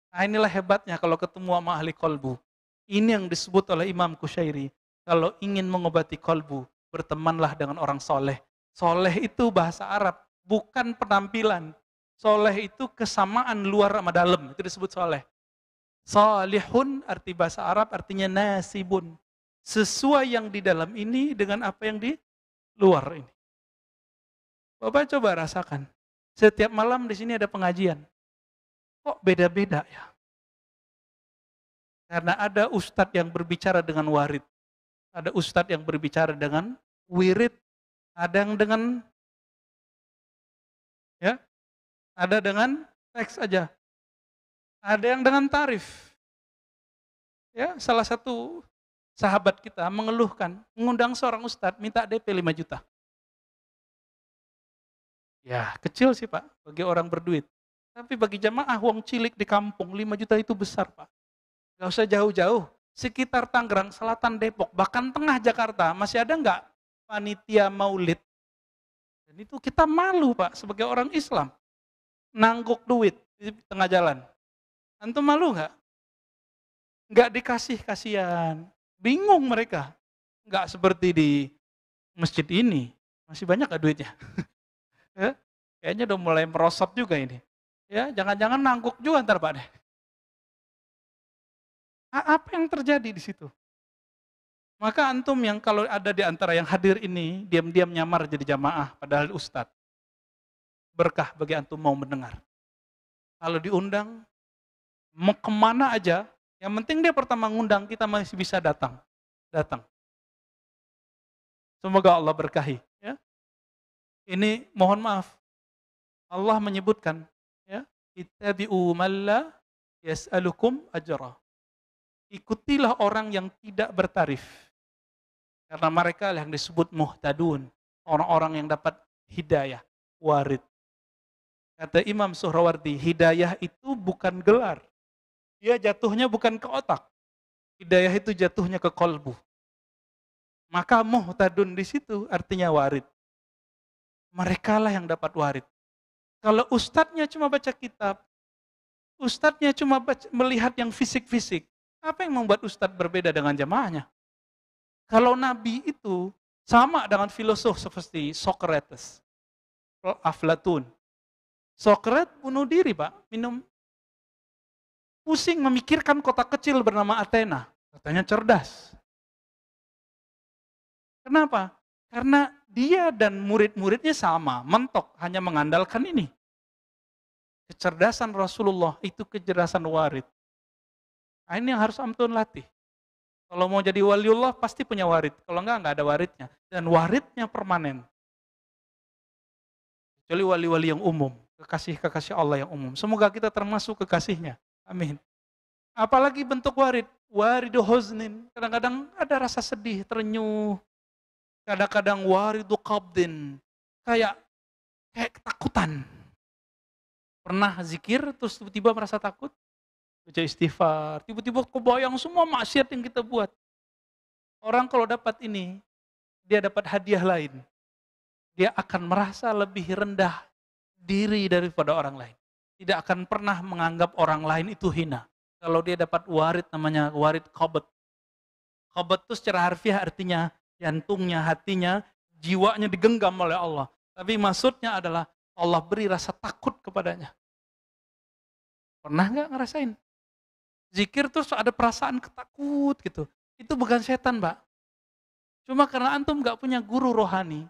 Nah, inilah hebatnya kalau ketemu sama ahli kolbu. Ini yang disebut oleh Imam Kusyairi. Kalau ingin mengobati kolbu, bertemanlah dengan orang soleh. Soleh itu bahasa Arab, bukan penampilan. Soleh itu kesamaan luar sama dalam, itu disebut soleh. Salihun arti bahasa Arab artinya nasibun. Sesuai yang di dalam ini dengan apa yang di luar ini. Bapak coba rasakan. Setiap malam di sini ada pengajian. Kok beda-beda ya? Karena ada ustadz yang berbicara dengan warid. Ada ustadz yang berbicara dengan wirid. Ada yang dengan ya, ada dengan teks aja. Ada yang dengan tarif. Ya, salah satu sahabat kita mengeluhkan, mengundang seorang ustadz minta DP 5 juta. Ya, kecil sih Pak, bagi orang berduit. Tapi bagi jamaah wong cilik di kampung, 5 juta itu besar Pak. Gak usah jauh-jauh, sekitar Tangerang, Selatan Depok, bahkan tengah Jakarta, masih ada nggak panitia maulid? Dan itu kita malu Pak, sebagai orang Islam. Nangguk duit di tengah jalan. Antum malu nggak? Nggak dikasih kasihan. Bingung mereka. Nggak seperti di masjid ini. Masih banyak nggak duitnya? Ya, kayaknya udah mulai merosot juga ini. Ya, jangan-jangan nangguk juga ntar Pak deh. Apa yang terjadi di situ? Maka antum yang kalau ada di antara yang hadir ini, diam-diam nyamar jadi jamaah, padahal ustadz. Berkah bagi antum mau mendengar. Kalau diundang, mau kemana aja, yang penting dia pertama ngundang, kita masih bisa datang. Datang. Semoga Allah berkahi. Ya. Ini mohon maaf, Allah menyebutkan, ya, ittabi'u man la yas'alukum ajra. Ikutilah orang yang tidak bertarif. Karena mereka yang disebut muhtadun, orang-orang yang dapat hidayah, warid. Kata Imam Suhrawardi, hidayah itu bukan gelar. Dia jatuhnya bukan ke otak. Hidayah itu jatuhnya ke kolbu. Maka muhtadun di situ artinya warid. Mereka lah yang dapat warid. Kalau ustadznya cuma baca kitab, ustadznya cuma melihat yang fisik-fisik, apa yang membuat ustadz berbeda dengan jamaahnya? Kalau Nabi itu sama dengan filosof seperti Socrates, Aflatun. Socrates bunuh diri Pak, minum. Pusing memikirkan kota kecil bernama Athena. Katanya cerdas. Kenapa? Karena dia dan murid-muridnya sama, mentok, hanya mengandalkan ini. Kecerdasan Rasulullah itu kecerdasan warid. Nah, ini yang harus antum latih. Kalau mau jadi waliullah pasti punya warid. Kalau enggak ada waridnya. Dan waridnya permanen. Kecuali wali-wali yang umum. Kekasih-kekasih Allah yang umum. Semoga kita termasuk kekasihnya. Amin. Apalagi bentuk warid. Waridu huznin. Kadang-kadang ada rasa sedih, terenyuh. Kadang-kadang waridu qabdin. Kayak ketakutan. Pernah zikir terus tiba-tiba merasa takut? Baca istighfar, tiba-tiba kebayang semua maksiat yang kita buat. Orang kalau dapat ini, dia dapat hadiah lain. Dia akan merasa lebih rendah diri daripada orang lain. Tidak akan pernah menganggap orang lain itu hina. Kalau dia dapat warid, namanya warid qabd. Qabd itu secara harfiah artinya jantungnya, hatinya, jiwanya digenggam oleh Allah. Tapi maksudnya adalah Allah beri rasa takut kepadanya. Pernah nggak ngerasain? Zikir terus ada perasaan ketakut gitu. Itu bukan setan, Mbak. Cuma karena antum nggak punya guru rohani,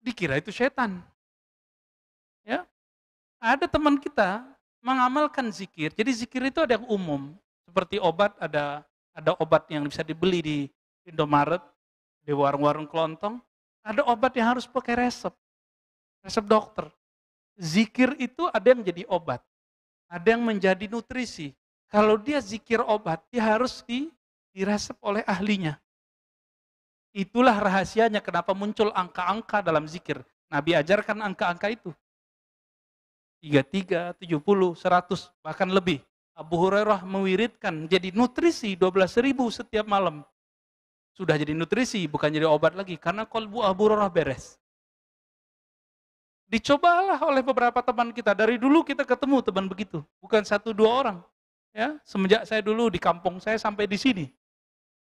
dikira itu setan. Ya, ada teman kita mengamalkan zikir. Jadi zikir itu ada yang umum, seperti obat ada obat yang bisa dibeli di Indomaret, di warung-warung kelontong. Ada obat yang harus pakai resep, resep dokter. Zikir itu ada yang jadi obat, ada yang menjadi nutrisi. Kalau dia zikir obat, dia harus diresep oleh ahlinya. Itulah rahasianya kenapa muncul angka-angka dalam zikir. Nabi ajarkan angka-angka itu. 33, 70, 100, bahkan lebih. Abu Hurairah mewiridkan jadi nutrisi 12.000 setiap malam. Sudah jadi nutrisi, bukan jadi obat lagi. Karena kolbu Abu Hurairah beres. Dicobalah oleh beberapa teman kita. Dari dulu kita ketemu teman begitu. Bukan 1-2 orang. Ya, semenjak saya dulu di kampung saya sampai di sini.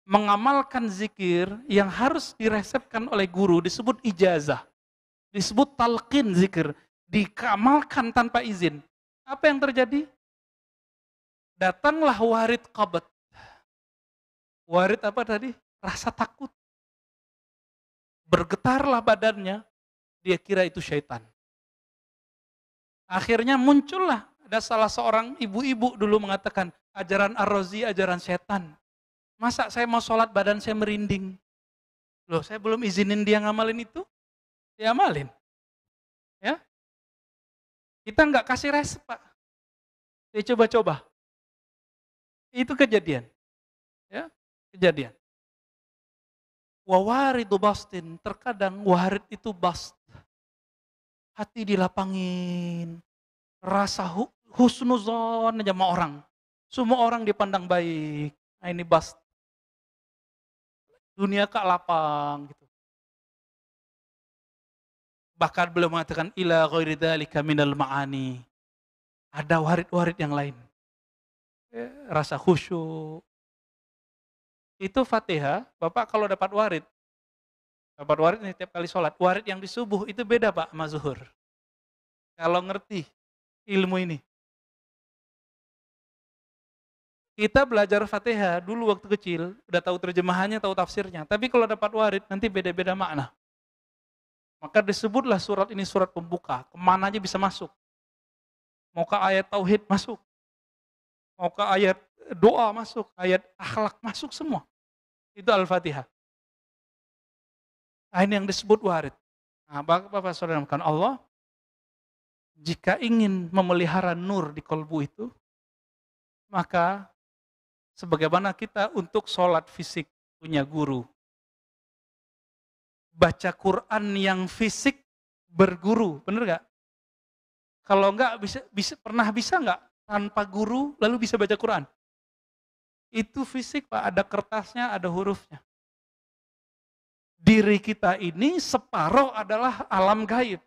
Mengamalkan zikir yang harus diresepkan oleh guru disebut ijazah. Disebut talqin zikir. Dikamalkan tanpa izin. Apa yang terjadi? Datanglah warid qabat. Warid apa tadi? Rasa takut. Bergetarlah badannya. Dia kira itu syaitan. Akhirnya muncullah, ada salah seorang ibu-ibu dulu mengatakan, ajaran Ar-Razi, ajaran setan. Masa saya mau sholat badan saya merinding? Loh, saya belum izinin dia ngamalin itu? Dia amalin. Ya, kita nggak kasih resep, Pak. Dia coba-coba. Itu kejadian. Ya, kejadian. Wawaridu bastin, terkadang warid itu bast. Hati dilapangin, rasa husnuzon aja sama orang. Semua orang dipandang baik. Nah, ini bast. Dunia kak lapang gitu. Bahkan beliau mengatakan ila ghairi dzalika minal ma'ani. Ada warid-warid yang lain. Rasa khusyuk. Itu Fatihah, Bapak kalau dapat warid ini tiap kali sholat. Warid yang di subuh itu beda Pak sama zuhur. Kalau ngerti ilmu ini. Kita belajar Fatihah dulu waktu kecil, udah tahu terjemahannya, tahu tafsirnya. Tapi kalau dapat warid nanti beda-beda makna. Maka disebutlah surat ini surat pembuka. Kemana aja bisa masuk. Mau ke ayat tauhid masuk. Mau ke ayat doa masuk. Ayat akhlak masuk semua. Itu Al-Fatihah. Nah, ini yang disebut warid. Nah, Bapak Saudara bukan Allah, jika ingin memelihara nur di kolbu itu, maka sebagaimana kita untuk sholat fisik punya guru. Baca Quran yang fisik berguru, bener gak? Kalau enggak pernah bisa enggak tanpa guru lalu bisa baca Quran? Itu fisik Pak, ada kertasnya, ada hurufnya. Diri kita ini separuh adalah alam gaib.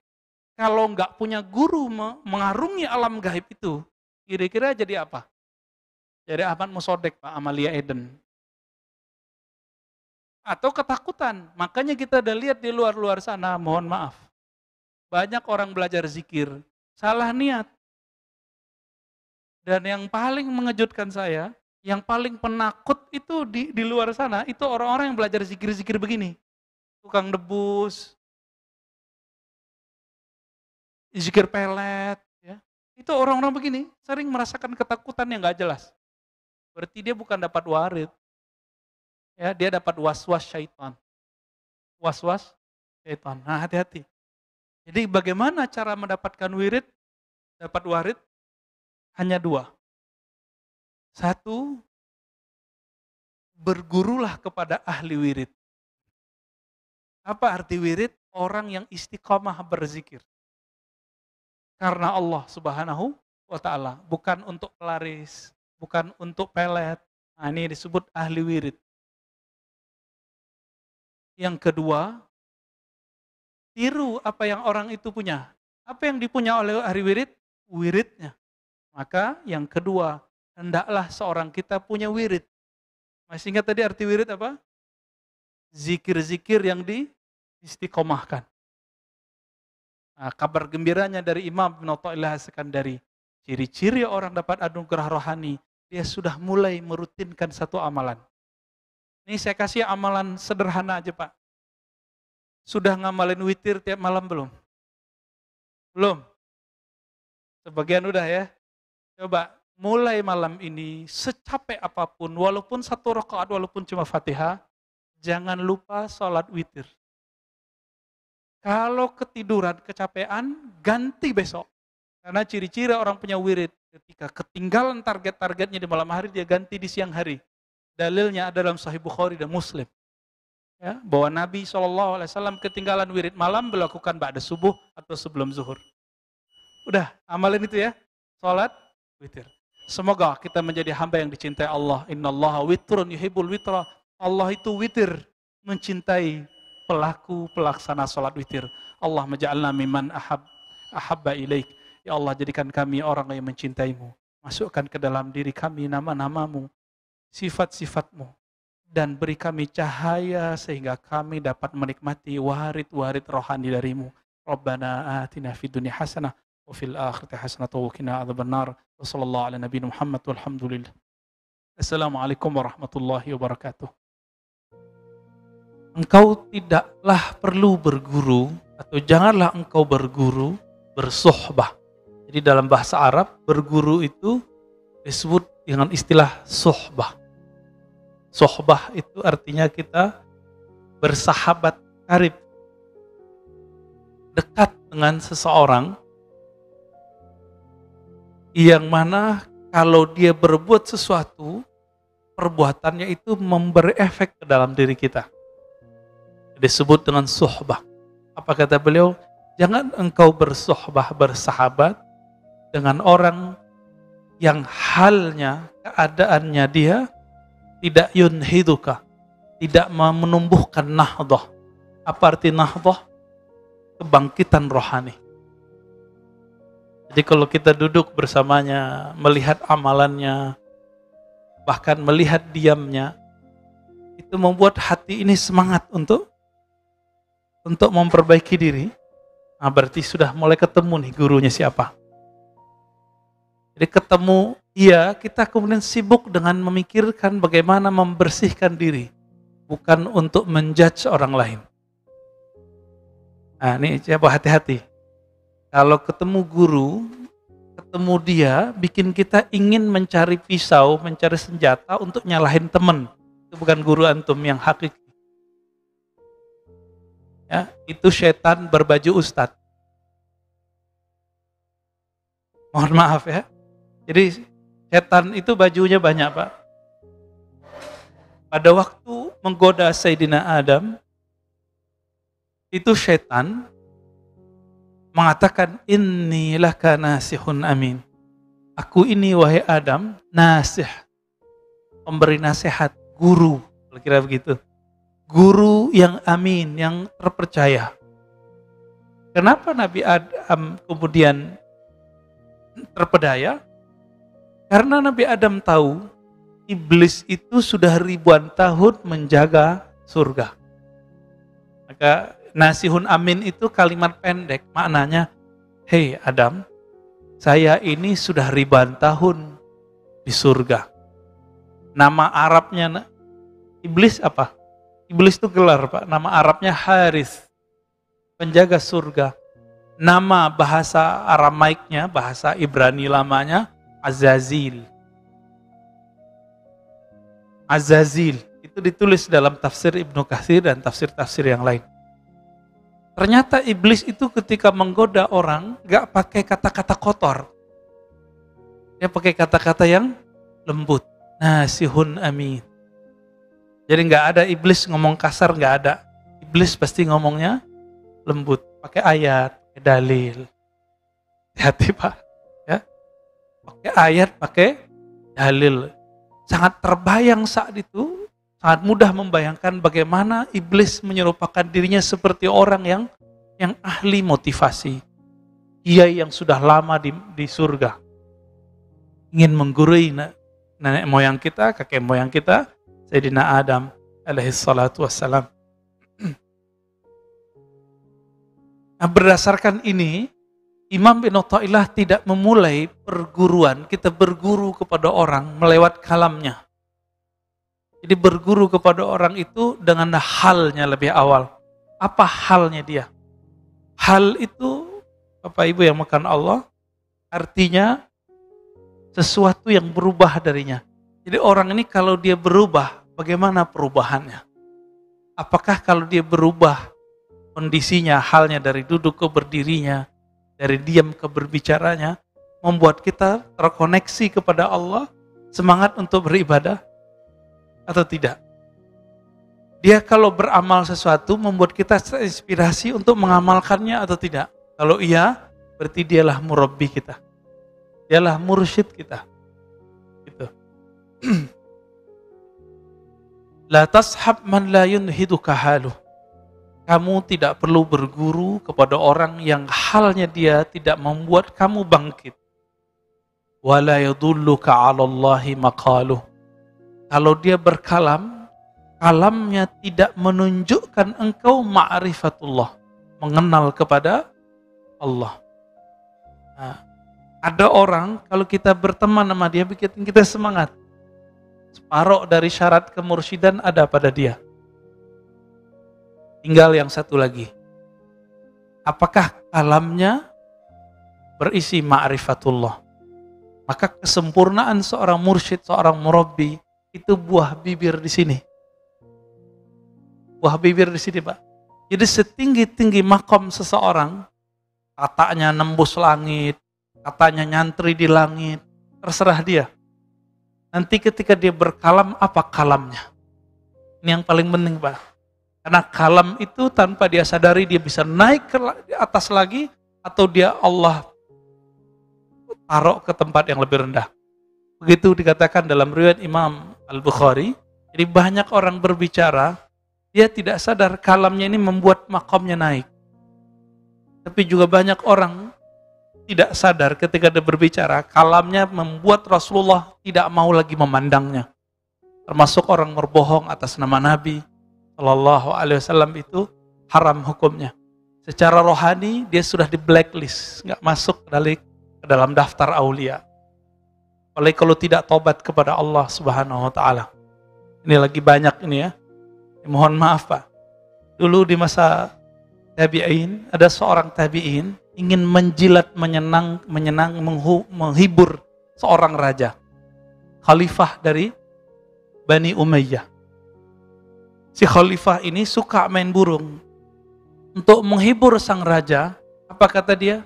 Kalau nggak punya guru mengarungi alam gaib itu, kira-kira jadi apa? Jadi Ahmad Musodek, Pak Amalia Eden. Atau ketakutan. Makanya kita udah lihat di luar-luar sana, mohon maaf. Banyak orang belajar zikir, salah niat. Dan yang paling mengejutkan saya, yang paling penakut itu di luar sana, itu orang-orang yang belajar zikir-zikir begini. Tukang debus, zikir pelet, ya. Itu orang-orang begini sering merasakan ketakutan yang nggak jelas. Berarti dia bukan dapat warid, ya dia dapat was-was syaitan. Was-was syaitan. Nah, hati-hati. Jadi bagaimana cara mendapatkan wirid, dapat warid? Hanya 2. 1, bergurulah kepada ahli wirid. Apa arti wirid? Orang yang istiqomah berzikir. Karena Allah Subhanahu wa ta'ala. Bukan untuk pelaris, bukan untuk pelet. Nah, ini disebut ahli wirid. Yang kedua, tiru apa yang orang itu punya. Apa yang dipunya oleh ahli wirid? Wiridnya. Maka yang kedua, hendaklah seorang kita punya wirid. Masih ingat tadi arti wirid apa? Zikir-zikir yang diistiqomahkan. Nah, kabar gembiranya dari Imam Ibnu Athaillah As-Sakandari, ciri-ciri orang dapat anugerah rohani, dia sudah mulai merutinkan satu amalan. Ini saya kasih amalan sederhana aja Pak. Sudah ngamalin witir tiap malam belum? Belum? Sebagian udah ya. Coba mulai malam ini secapek apapun, walaupun 1 rakaat, walaupun cuma Fatihah, jangan lupa sholat witir. Kalau ketiduran, kecapean, ganti besok. Karena ciri-ciri orang punya wirid, ketika ketinggalan target-targetnya di malam hari, dia ganti di siang hari. Dalilnya ada dalam Sahih Bukhari dan Muslim. Ya, bahwa Nabi SAW ketinggalan wirid malam melakukan ba'da subuh atau sebelum zuhur. Udah, amalin itu ya. Salat witir. Semoga kita menjadi hamba yang dicintai Allah. Innallaha witrun yuhibbul witra. Allah itu witir, mencintai pelaku pelaksana salat witir. Allah maja'alna mimman ahabba ilaik. Ya Allah, jadikan kami orang yang mencintaimu. Masukkan ke dalam diri kami nama-namamu, sifat-sifatmu, dan beri kami cahaya sehingga kami dapat menikmati warid-warid rohani darimu. Rabbana atina fid dunya hasanah wa fil akhirati hasanah wa qina adzabannar. Wa sallallahu ala nabiyina Muhammad walhamdulillah. Assalamualaikum warahmatullahi wabarakatuh. Engkau tidaklah perlu berguru, atau janganlah engkau berguru, bersuhbah. Jadi dalam bahasa Arab, berguru itu disebut dengan istilah suhbah. Sohbah itu artinya kita bersahabat karib, dekat dengan seseorang yang mana kalau dia berbuat sesuatu, perbuatannya itu memberi efek ke dalam diri kita. Disebut dengan sohbah. Apa kata beliau? Jangan engkau bersohbah, bersahabat dengan orang yang halnya, keadaannya dia tidak yunhiduka, tidak menumbuhkan nahdah. Apa arti nahdah? Kebangkitan rohani. Jadi kalau kita duduk bersamanya, melihat amalannya, bahkan melihat diamnya, itu membuat hati ini semangat untuk memperbaiki diri. Nah, berarti sudah mulai ketemu nih gurunya siapa. Jadi ketemu, iya, kita kemudian sibuk dengan memikirkan bagaimana membersihkan diri, bukan untuk menjudge orang lain. Nah, ini coba hati-hati. Kalau ketemu guru, ketemu dia, bikin kita ingin mencari pisau, mencari senjata untuk nyalahin teman. Itu bukan guru antum yang hakiki. Ya, itu setan berbaju ustadz. Mohon maaf ya. Jadi setan itu bajunya banyak Pak. Pada waktu menggoda Sayyidina Adam, itu setan mengatakan, inni laka nasihun amin. Aku ini wahai Adam, nasih, pemberi nasihat, guru, kira-kira begitu. Guru yang amin, yang terpercaya. Kenapa Nabi Adam kemudian terpedaya? Karena Nabi Adam tahu iblis itu sudah ribuan tahun menjaga surga. Maka nasihun amin itu kalimat pendek, maknanya, hei Adam, saya ini sudah ribuan tahun di surga. Nama Arabnya iblis apa? Iblis itu gelar Pak, nama Arabnya Haris, penjaga surga. Nama bahasa Aramaiknya, bahasa Ibrani lamanya, Azazil. Azazil itu ditulis dalam tafsir Ibnu Katsir dan tafsir-tafsir yang lain. Ternyata iblis itu ketika menggoda orang gak pakai kata-kata kotor. Dia pakai kata-kata yang lembut. Nasihun amin. Jadi gak ada iblis ngomong kasar, gak ada. Iblis pasti ngomongnya lembut. Pakai ayat, pakai dalil. Hati-hati Pak. Pakai ayat, pakai dalil. Sangat terbayang saat itu, sangat mudah membayangkan bagaimana iblis menyerupakan dirinya seperti orang yang ahli motivasi. Kiai yang sudah lama di surga. Ingin menggurui nenek moyang kita, kakek moyang kita, Sayyidina Adam alaihi salatu wassalam. Nah, berdasarkan ini, Imam bin Athaillah tidak memulai perguruan, kita berguru kepada orang melewat kalamnya. Jadi berguru kepada orang itu dengan halnya lebih awal. Apa halnya dia? Hal itu, Bapak Ibu yang makan Allah, artinya sesuatu yang berubah darinya. Jadi orang ini kalau dia berubah, bagaimana perubahannya? Apakah kalau dia berubah kondisinya, halnya dari duduk ke berdirinya, dari diam ke berbicaranya, membuat kita terkoneksi kepada Allah, semangat untuk beribadah, atau tidak? Dia kalau beramal sesuatu, membuat kita terinspirasi untuk mengamalkannya atau tidak? Kalau iya, berarti dialah murabbi kita. Dialah mursyid kita. Gitu. La tashab man la yunhiduka haluh. Kamu tidak perlu berguru kepada orang yang halnya dia tidak membuat kamu bangkit. Wala yadulluka 'ala Allahi maqaluh. Kalau dia berkalam, kalamnya tidak menunjukkan engkau ma'rifatullah, mengenal kepada Allah. Nah, ada orang kalau kita berteman sama dia bikin kita semangat. Separuh dari syarat kemursyidhan ada pada dia. Tinggal yang satu lagi. Apakah kalamnya berisi ma'rifatullah? Maka kesempurnaan seorang mursyid, seorang murabbi itu buah bibir di sini. Buah bibir di sini, Pak. Jadi setinggi-tinggi makom seseorang, katanya nembus langit, katanya nyantri di langit, terserah dia. Nanti ketika dia berkalam, apa kalamnya? Ini yang paling penting, Pak. Karena kalam itu tanpa dia sadari dia bisa naik ke atas lagi, atau dia Allah taruh ke tempat yang lebih rendah. Begitu dikatakan dalam riwayat Imam Al-Bukhari. Jadi banyak orang berbicara, dia tidak sadar kalamnya ini membuat makamnya naik. Tapi juga banyak orang tidak sadar ketika dia berbicara, kalamnya membuat Rasulullah tidak mau lagi memandangnya. Termasuk orang berbohong atas nama Nabi Shallallahu Alaihi Wasallam itu haram hukumnya. Secara rohani dia sudah di blacklist, nggak masuk ke dalam daftar aulia. Apalagi kalau tidak tobat kepada Allah Subhanahu Wa Taala. Ini lagi banyak ini ya. Mohon maaf Pak. Dulu di masa tabi'in, ada seorang tabi'in ingin menjilat, menghibur seorang raja. Khalifah dari Bani Umayyah. Si khalifah ini suka main burung. Untuk menghibur sang raja, apa kata dia?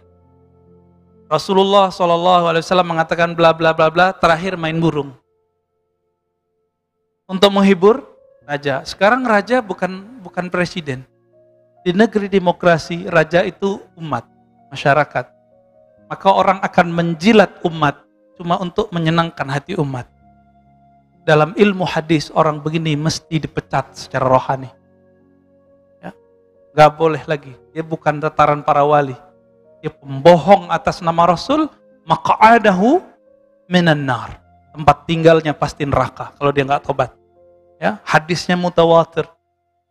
Rasulullah SAW mengatakan bla bla bla bla, terakhir main burung. Untuk menghibur raja. Sekarang raja bukan presiden. Di negeri demokrasi, raja itu umat, masyarakat. Maka orang akan menjilat umat cuma untuk menyenangkan hati umat. Dalam ilmu hadis, orang begini mesti dipecat secara rohani. Ya. Gak boleh lagi. Dia bukan tataran para wali. Dia pembohong atas nama Rasul, maq'adahu minan nar. Tempat tinggalnya pasti neraka kalau dia nggak tobat. Ya, hadisnya mutawatir.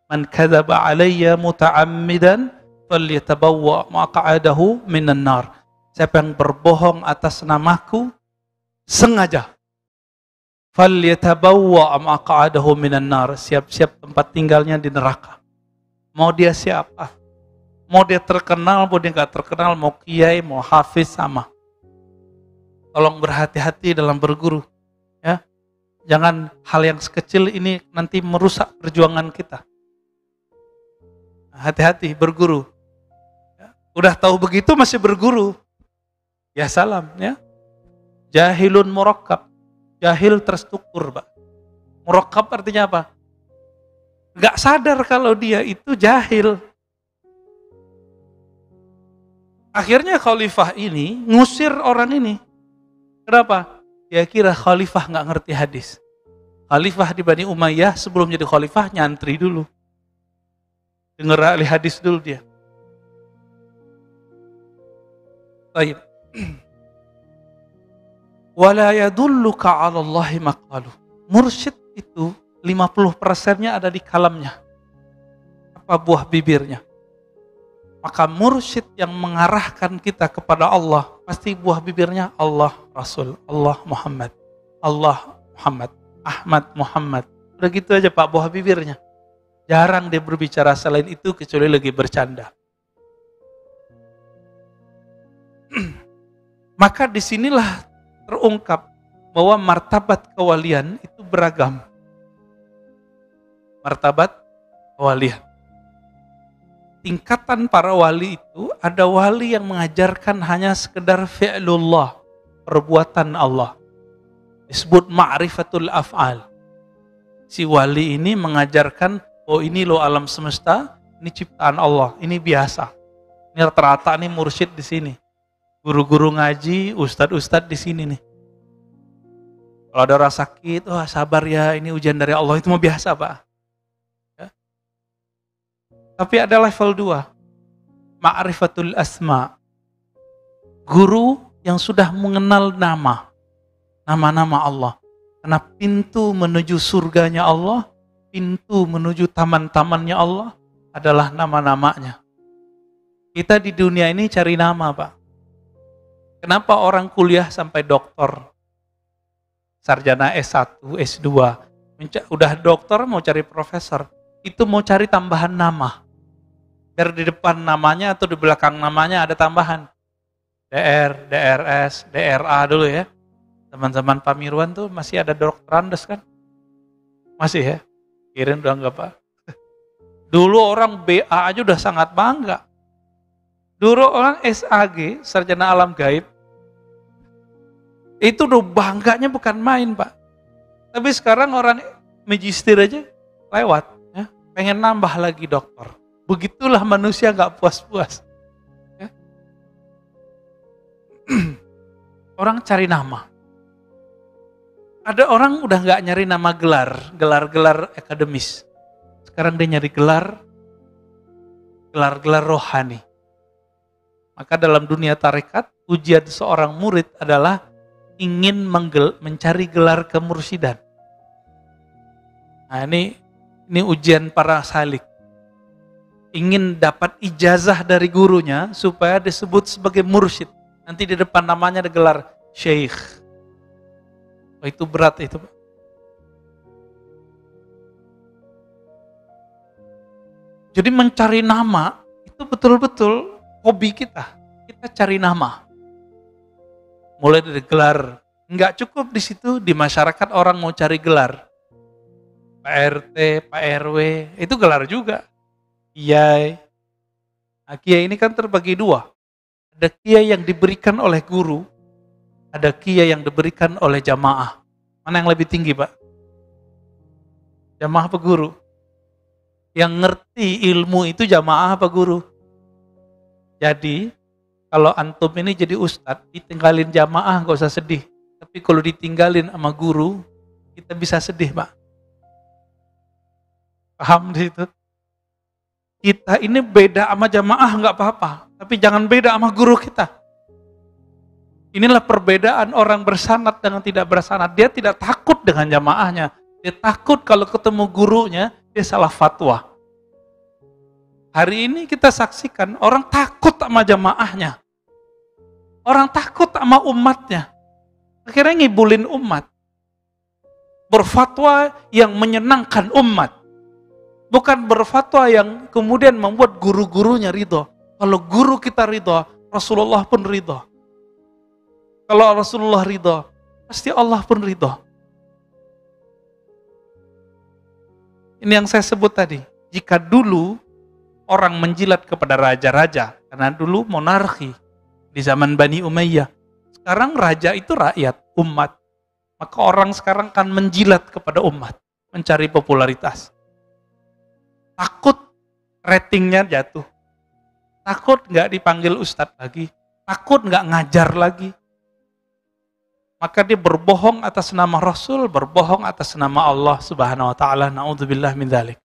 Man kadzaba alayya muta'ammidan falyatabawwa maq'adahu minan nar. Siapa yang berbohong atas namaku sengaja, falyatabawwa maq'adahu minan nar. Siap-siap tempat tinggalnya di neraka. Mau dia siapa? Mau dia terkenal, mau dia nggak terkenal, mau kiai, mau hafiz, sama. Tolong berhati-hati dalam berguru. Ya, jangan hal yang sekecil ini nanti merusak perjuangan kita. Hati-hati berguru. Ya, udah tahu begitu masih berguru. Ya salam, ya. Jahilun murakkab. Jahil terstruktur, Pak. Murakkab artinya apa? Nggak sadar kalau dia itu jahil. Akhirnya khalifah ini ngusir orang ini. Kenapa? Dia kira khalifah nggak ngerti hadis. Khalifah di Bani Umayyah sebelum jadi khalifah nyantri dulu. Dengar ahli hadis dulu dia. Baik. Wala yadulluka 'ala Allahi maqaluh. Mursyid itu 50%-nya ada di kalamnya. Apa buah bibirnya? Maka mursyid yang mengarahkan kita kepada Allah, pasti buah bibirnya Allah Rasul, Allah Muhammad, Allah Muhammad, Ahmad Muhammad, Udah gitu aja Pak, buah bibirnya. Jarang dia berbicara selain itu kecuali lagi bercanda. Maka disinilah terungkap bahwa martabat kewalian itu beragam. Martabat kewalian. Tingkatan para wali itu, ada wali yang mengajarkan hanya sekedar fi'lullah, perbuatan Allah. Disebut ma'rifatul af'al. Si wali ini mengajarkan, oh ini loh alam semesta, ini ciptaan Allah, ini biasa. Ini rata-rata nih mursyid di sini. Guru-guru ngaji, ustadz-ustadz di sini nih. Kalau ada orang sakit, oh sabar ya, ini ujian dari Allah, itu mah biasa Pak. Ya. Tapi ada level 2, ma'rifatul asma. Guru yang sudah mengenal nama-nama Allah. Karena pintu menuju surganya Allah, pintu menuju taman-tamannya Allah adalah nama-namanya. Kita di dunia ini cari nama Pak. Kenapa orang kuliah sampai doktor? Sarjana S1, S2, udah doktor mau cari profesor, itu mau cari tambahan nama. Biar di depan namanya atau di belakang namanya ada tambahan. DR, DRS, DRA dulu ya. Teman-teman Pak Mirwan tuh masih ada doktorandes kan? Masih ya? Kirain udah enggak Pak. Dulu orang BA aja udah sangat bangga. Dulu orang SAG, sarjana alam gaib, itu udah bangganya bukan main Pak. Tapi sekarang orang magister aja lewat, ya, pengen nambah lagi dokter. Begitulah manusia gak puas-puas. Ya. Orang cari nama. Ada orang udah gak nyari nama gelar akademis. Sekarang dia nyari gelar rohani. Maka dalam dunia tarekat, ujian seorang murid adalah ingin mencari gelar kemursidan. Nah ini ujian para salik. Ingin dapat ijazah dari gurunya supaya disebut sebagai mursyid. Nanti di depan namanya ada gelar syekh. Oh, itu berat itu. Jadi mencari nama itu betul-betul hobi kita. Kita cari nama. Mulai dari gelar, nggak cukup di situ, di masyarakat orang mau cari gelar. Pak RT, Pak RW, itu gelar juga. Kiai. Nah, kiai ini kan terbagi 2. Ada kiai yang diberikan oleh guru, ada kiai yang diberikan oleh jamaah. Mana yang lebih tinggi Pak? Jamaah apa guru? Yang ngerti ilmu itu jamaah apa guru? Jadi, kalau antum ini jadi ustadz, ditinggalin jamaah gak usah sedih. Tapi kalau ditinggalin sama guru, kita bisa sedih Pak. Paham di situ? Kita ini beda sama jamaah gak apa-apa. Tapi jangan beda sama guru kita. Inilah perbedaan orang bersanad dengan tidak bersanad. Dia tidak takut dengan jamaahnya. Dia takut kalau ketemu gurunya, dia salah fatwa. Hari ini kita saksikan orang takut sama jamaahnya. Orang takut sama umatnya. Akhirnya ngibulin umat. Berfatwa yang menyenangkan umat. Bukan berfatwa yang kemudian membuat guru-gurunya ridho. Kalau guru kita ridho, Rasulullah pun ridho. Kalau Rasulullah ridho, pasti Allah pun ridho. Ini yang saya sebut tadi. Jika dulu orang menjilat kepada raja-raja, karena dulu monarki, di zaman Bani Umayyah. Sekarang raja itu rakyat, umat. Maka orang sekarang kan menjilat kepada umat. Mencari popularitas. Takut ratingnya jatuh. Takut gak dipanggil ustadz lagi. Takut gak ngajar lagi. Maka dia berbohong atas nama Rasul, berbohong atas nama Allah subhanahu wa ta'ala. Na'udzubillah min dzalik.